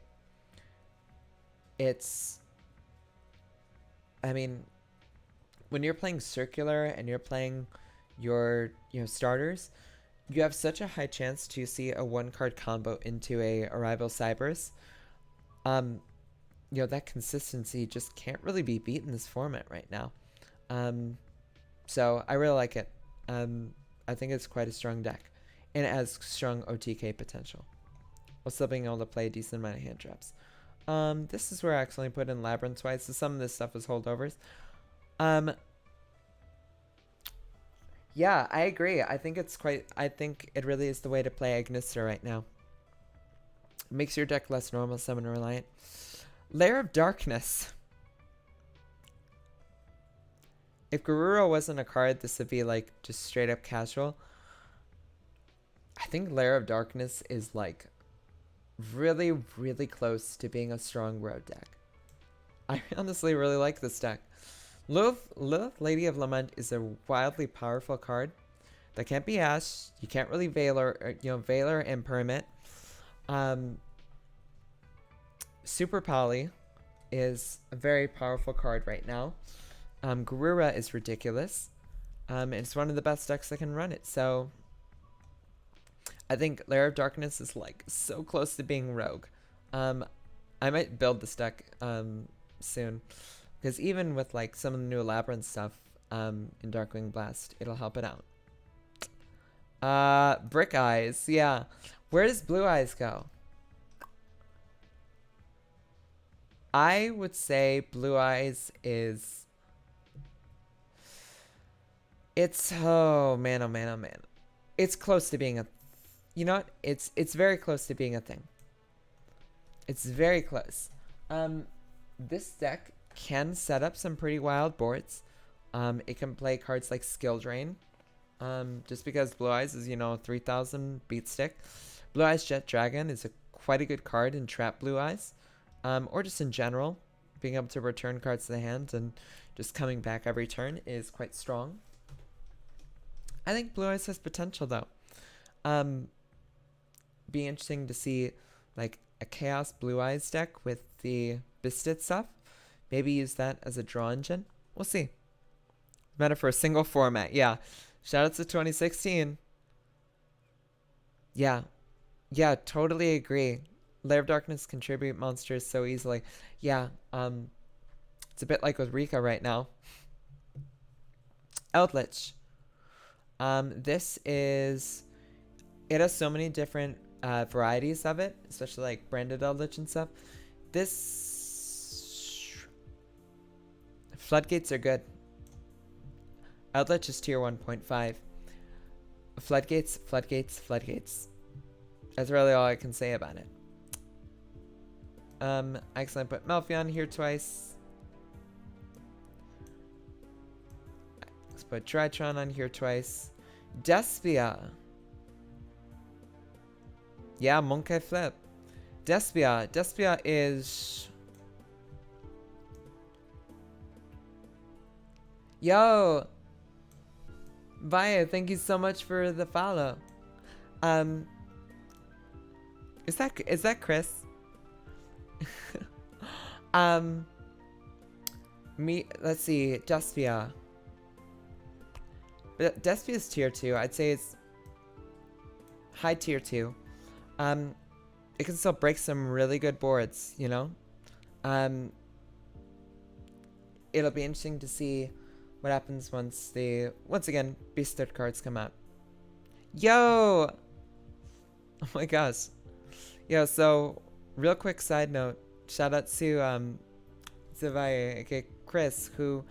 I mean, when you're playing circular and you're playing your, you know, starters, you have such a high chance to see a 1-card combo into a Arrival Cybers. You know, that consistency just can't really be beat in this format right now. So I really like it. I think it's quite a strong deck, and it has strong OTK potential, while still being able to play a decent amount of hand traps. This is where I accidentally put in Labyrinth twice, so some of this stuff is holdovers. Um, yeah, I agree. I think it really is the way to play Agnista right now. Makes your deck less normal summon reliant. Lair of Darkness. If Garura wasn't a card, this would be like just straight up casual. I think Lair of Darkness is like really, really close to being a strong road deck. I honestly really like this deck. Lilith, Lady of Lament is a wildly powerful card that can't be Ash. You can't really Veiler and Permit. Super Poly is a very powerful card right now. Garura is ridiculous. It's one of the best decks that can run it. So I think Lair of Darkness is like so close to being Rogue. I might build this deck soon, because even with like some of the new Labyrinth stuff in Darkwing Blast, it'll help it out. Brick Eyes, yeah. Where does Blue Eyes go? I would say Blue Eyes is... oh man. It's close to being a... You know what? It's very close to being a thing. It's very close. This deck can set up some pretty wild boards. It can play cards like Skill Drain. Just because Blue Eyes is, 3000 beat stick. Blue Eyes Jet Dragon is quite a good card in Trap Blue Eyes. Or just in general, being able to return cards to the hand and just coming back every turn is quite strong. I think Blue Eyes has potential though. Be interesting to see like a Chaos Blue Eyes deck with the Bistit stuff. Maybe use that as a draw engine. We'll see. Meta for a single format. Yeah. Shoutouts to 2016. Yeah, totally agree. Lair of Darkness contribute monsters so easily. Yeah, it's a bit like with Rika right now. Eldritch. This is... It has so many different varieties of it, especially like branded Eldritch and stuff. This... Floodgates are good. Eldritch is tier 1.5. Floodgates. That's really all I can say about it. I accidentally put Melfion here twice. Let's put Tritron on here twice. Despia. Yeah, Monkey Flip. Despia. Despia is... Yo! Vaya, thank you so much for the follow. Is that Chris? Let's see, Despia. Despia is tier 2. I'd say it's high tier 2. It can still break some really good boards, It'll be interesting to see what happens once once again, Beasted cards come out. Yo! Oh my gosh. Yo, so, real quick side note. Shout out to, Chris, who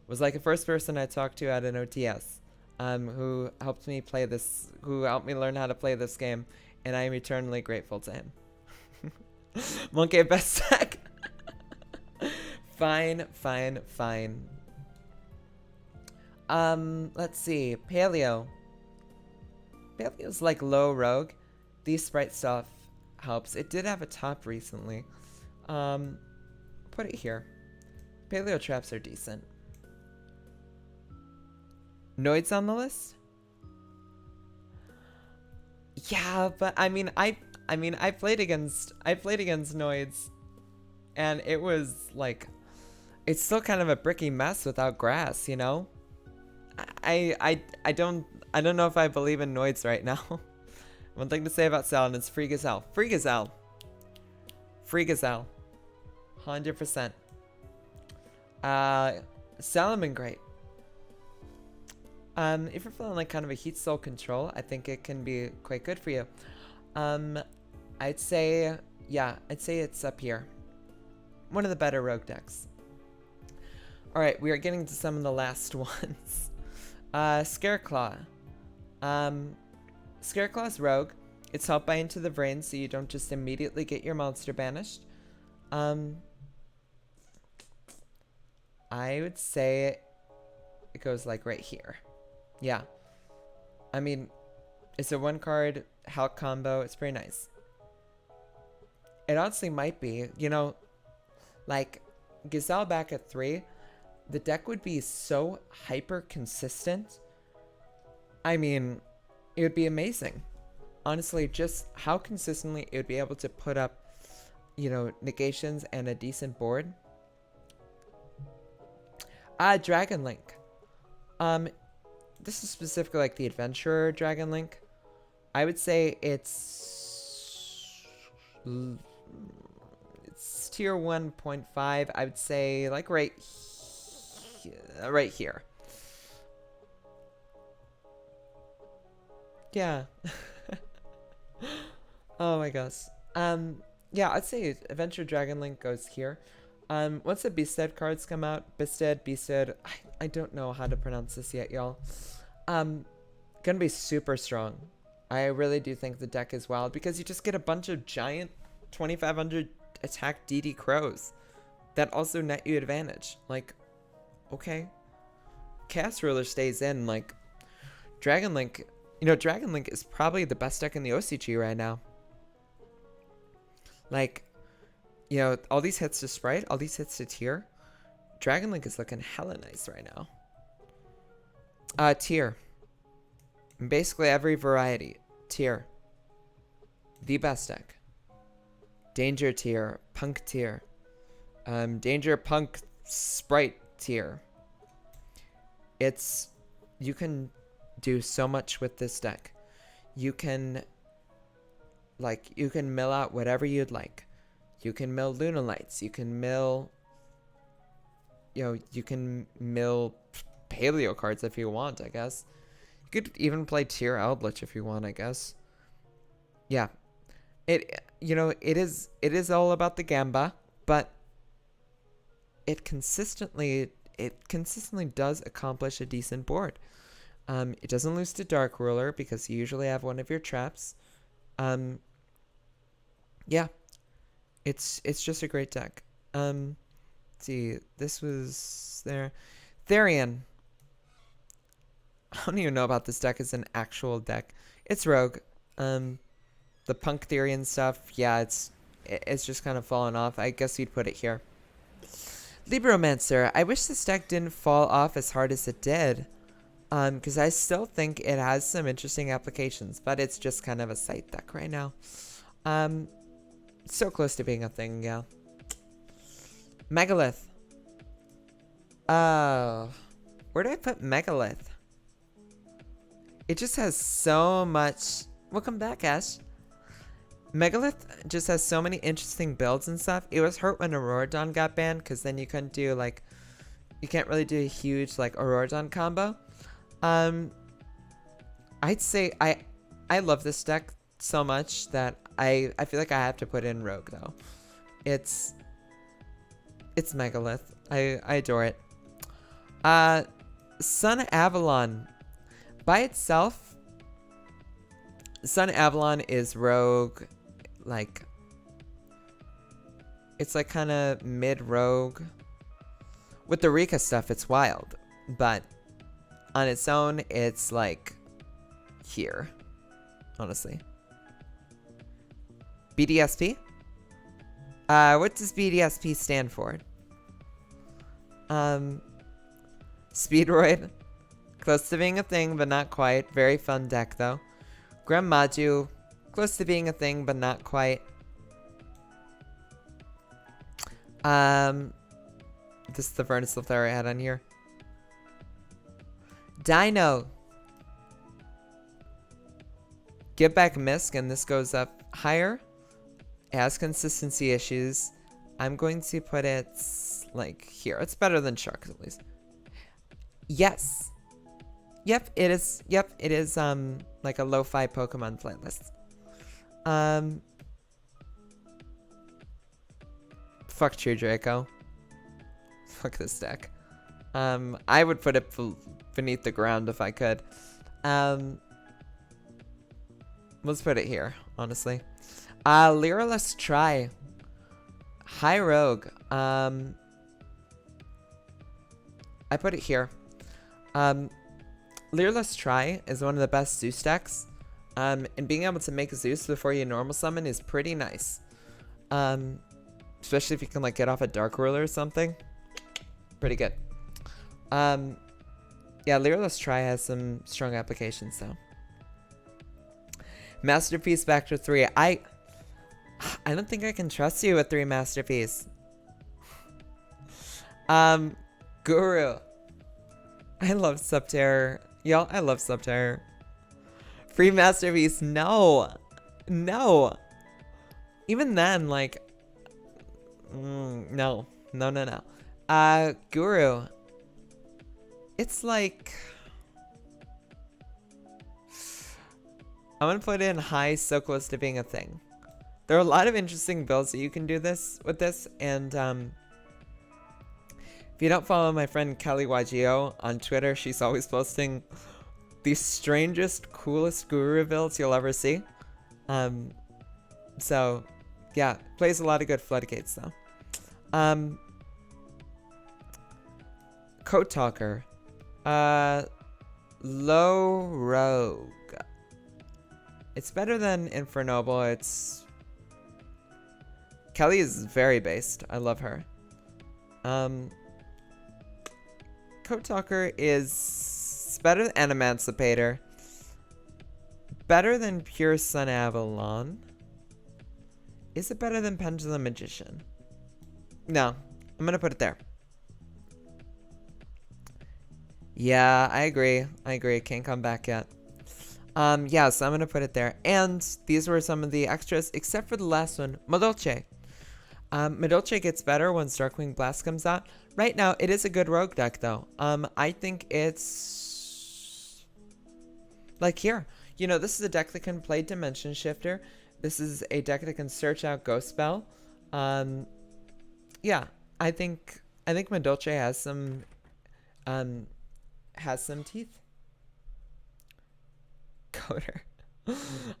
was like the first person I talked to at an OTS, who helped me learn how to play this game, and I am eternally grateful to him. Monkey best deck. Fine. Let's see. Paleo. Paleo's like low rogue. These sprite stuff helps. It did have a top recently. Put it here. Paleo traps are decent. Noids on the list? Yeah, but I played against Noids, and it was like, it's still kind of a bricky mess without grass, I don't know if I believe in Noids right now. One thing to say about Sal, and it's Free Gazelle. 100%. Salomon great. If you're feeling like kind of a heat soul control, I think it can be quite good for you. I'd say, yeah, I'd say it's up here. One of the better rogue decks. Alright, we are getting to some of the last ones. Scareclaw. Scareclaw's rogue. It's helped by Into the Brain, so you don't just immediately get your monster banished. I would say it goes like right here. Yeah. I mean, it's a 1-card Hulk combo. It's pretty nice. It honestly might be. You know, like, Gazelle back at 3, the deck would be so hyper consistent. I mean, it would be amazing. Honestly, just how consistently it would be able to put up, you know, negations and a decent board. Dragon Link. This is specifically like the Adventurer Dragon Link. I would say it's tier 1.5. I would say like right here. Yeah. Oh my gosh. Yeah, I'd say Adventure Dragon Link goes here. Once the Beasted cards come out, Beasted, I don't know how to pronounce this yet, y'all. Gonna be super strong. I really do think the deck is wild because you just get a bunch of giant 2500 attack DD crows that also net you advantage. Like, okay. Chaos Ruler stays in, like, Dragon Link, you know, Dragon Link is probably the best deck in the OCG right now. Like, you know, all these hits to Sprite, all these hits to Tier. Dragon Link is looking hella nice right now. Tier. Basically every variety. Tier. The best deck. Danger Tier. Punk Tier. Danger Punk Sprite Tier. You can do so much with this deck. You can mill out whatever you'd like. You can mill Lunalights. You can mill, you can mill Paleo cards if you want, I guess. You could even play Tier Eldritch if you want, I guess. Yeah. It is all about the Gamba, but it consistently does accomplish a decent board. It doesn't lose to Dark Ruler because you usually have one of your traps. Yeah. It's just a great deck. Let's see, this was there. Therian. I don't even know about this deck as an actual deck. It's rogue. The Punk Therian stuff, yeah, it's just kind of fallen off. I guess you'd put it here. Libromancer. I wish this deck didn't fall off as hard as it did. Because I still think it has some interesting applications, but it's just kind of a sight deck right now. So close to being a thing, yeah. Megalith. Where do I put Megalith? It just has so much. Welcome back, Ash. Megalith just has so many interesting builds and stuff. It was hurt when Auroradon got banned, because then you couldn't do, like, you can't really do a huge, like, Auroradon combo. I'd say I love this deck so much that I feel like I have to put in Rogue, though. It's Megalith. I adore it. Sun Avalon. By itself, Sun Avalon is Rogue, like, it's like kind of mid-rogue. With the Rika stuff, it's wild, but on its own, it's like here, honestly. BDSP? What does BDSP stand for? Speedroid. Close to being a thing, but not quite. Very fun deck, though. Grandmaju. Close to being a thing, but not quite. This is the Furnace of Thera I had on here. Dino. Give back Misk, and this goes up higher. It has consistency issues. I'm going to put it, like, here. It's better than Sharks, at least. Yes. Yep, it is. Yep, it is, like a lo-fi Pokemon playlist. Fuck True Draco. Fuck this deck. I would put it beneath the ground if I could. Let's put it here, honestly. Lyra, let's try. High Rogue. I put it here. Lyra, let's try is one of the best Zeus decks. And being able to make a Zeus before you normal summon is pretty nice. Especially if you can like get off a Dark Ruler or something. Pretty good. Yeah, Lyra, let's try has some strong applications though. Masterpiece back to 3. I don't think I can trust you with 3 Masterpiece. Guru. I love Subterror. Y'all, I love Subterror. Free Masterpiece. No. No. Even then, like... no. No, no, no. Guru. It's like... I'm gonna put in high so close to being a thing. There are a lot of interesting builds that you can do with this, and if you don't follow my friend Kelly Yugioh on Twitter, she's always posting the strangest, coolest Guru builds you'll ever see. So yeah, plays a lot of good floodgates though. Code Talker. Low Rogue. It's better than Infernoble. It's... Kelly is very based. I love her. Code Talker is better than Emancipator. Better than Pure Sun Avalon. Is it better than Pendulum Magician? No. I'm gonna put it there. Yeah, I agree. I agree. Can't come back yet. Yeah, so I'm gonna put it there. And these were some of the extras, except for the last one, Madolche. Madolche gets better once Darkwing Blast comes out. Right now, it is a good rogue deck, though. I think it's... like here. You know, this is a deck that can play Dimension Shifter. This is a deck that can search out Ghost Spell. Yeah, I think Madolche has some teeth. Coder.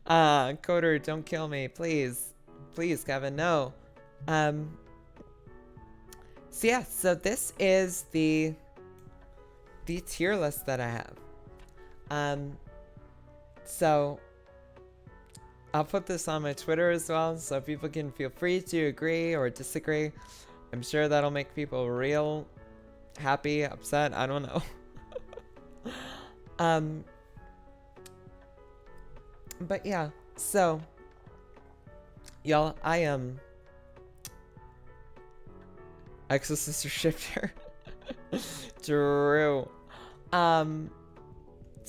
Coder, don't kill me, please. Please, Kevin, no. So yeah, so this is the tier list that I have. So I'll put this on my Twitter as well, so people can feel free to agree or disagree. I'm sure that'll make people real happy, upset, I don't know. But yeah, so y'all, I am Exosister Shifter. True. So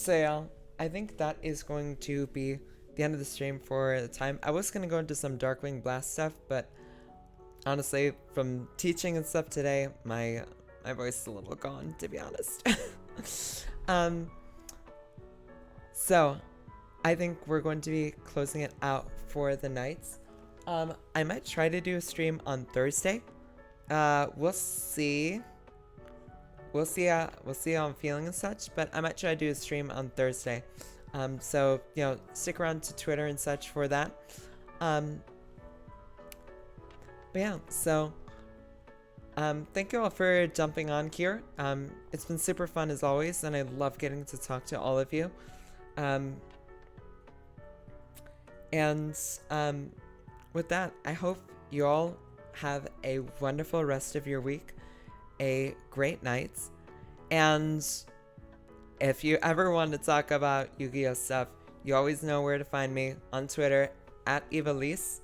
yeah, I think that is going to be the end of the stream for the time. I was gonna go into some Darkwing Blast stuff, but honestly, from teaching and stuff today, my voice is a little gone, to be honest. So I think we're going to be closing it out for the nights. I might try to do a stream on Thursday. We'll see. We'll see how I'm feeling and such, but I might try to do a stream on Thursday. So, you know, stick around to Twitter and such for that. But yeah, so thank you all for jumping on here. It's been super fun as always, and I love getting to talk to all of you. And with that, I hope you all have a wonderful rest of your week, a great night, and if you ever want to talk about Yu-Gi-Oh stuff, you always know where to find me on Twitter at Evilise.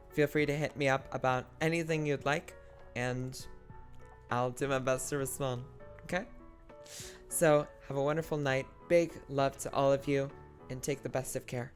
Feel free to hit me up about anything you'd like, and I'll do my best to respond. Okay? So have a wonderful night. Big love to all of you, and take the best of care.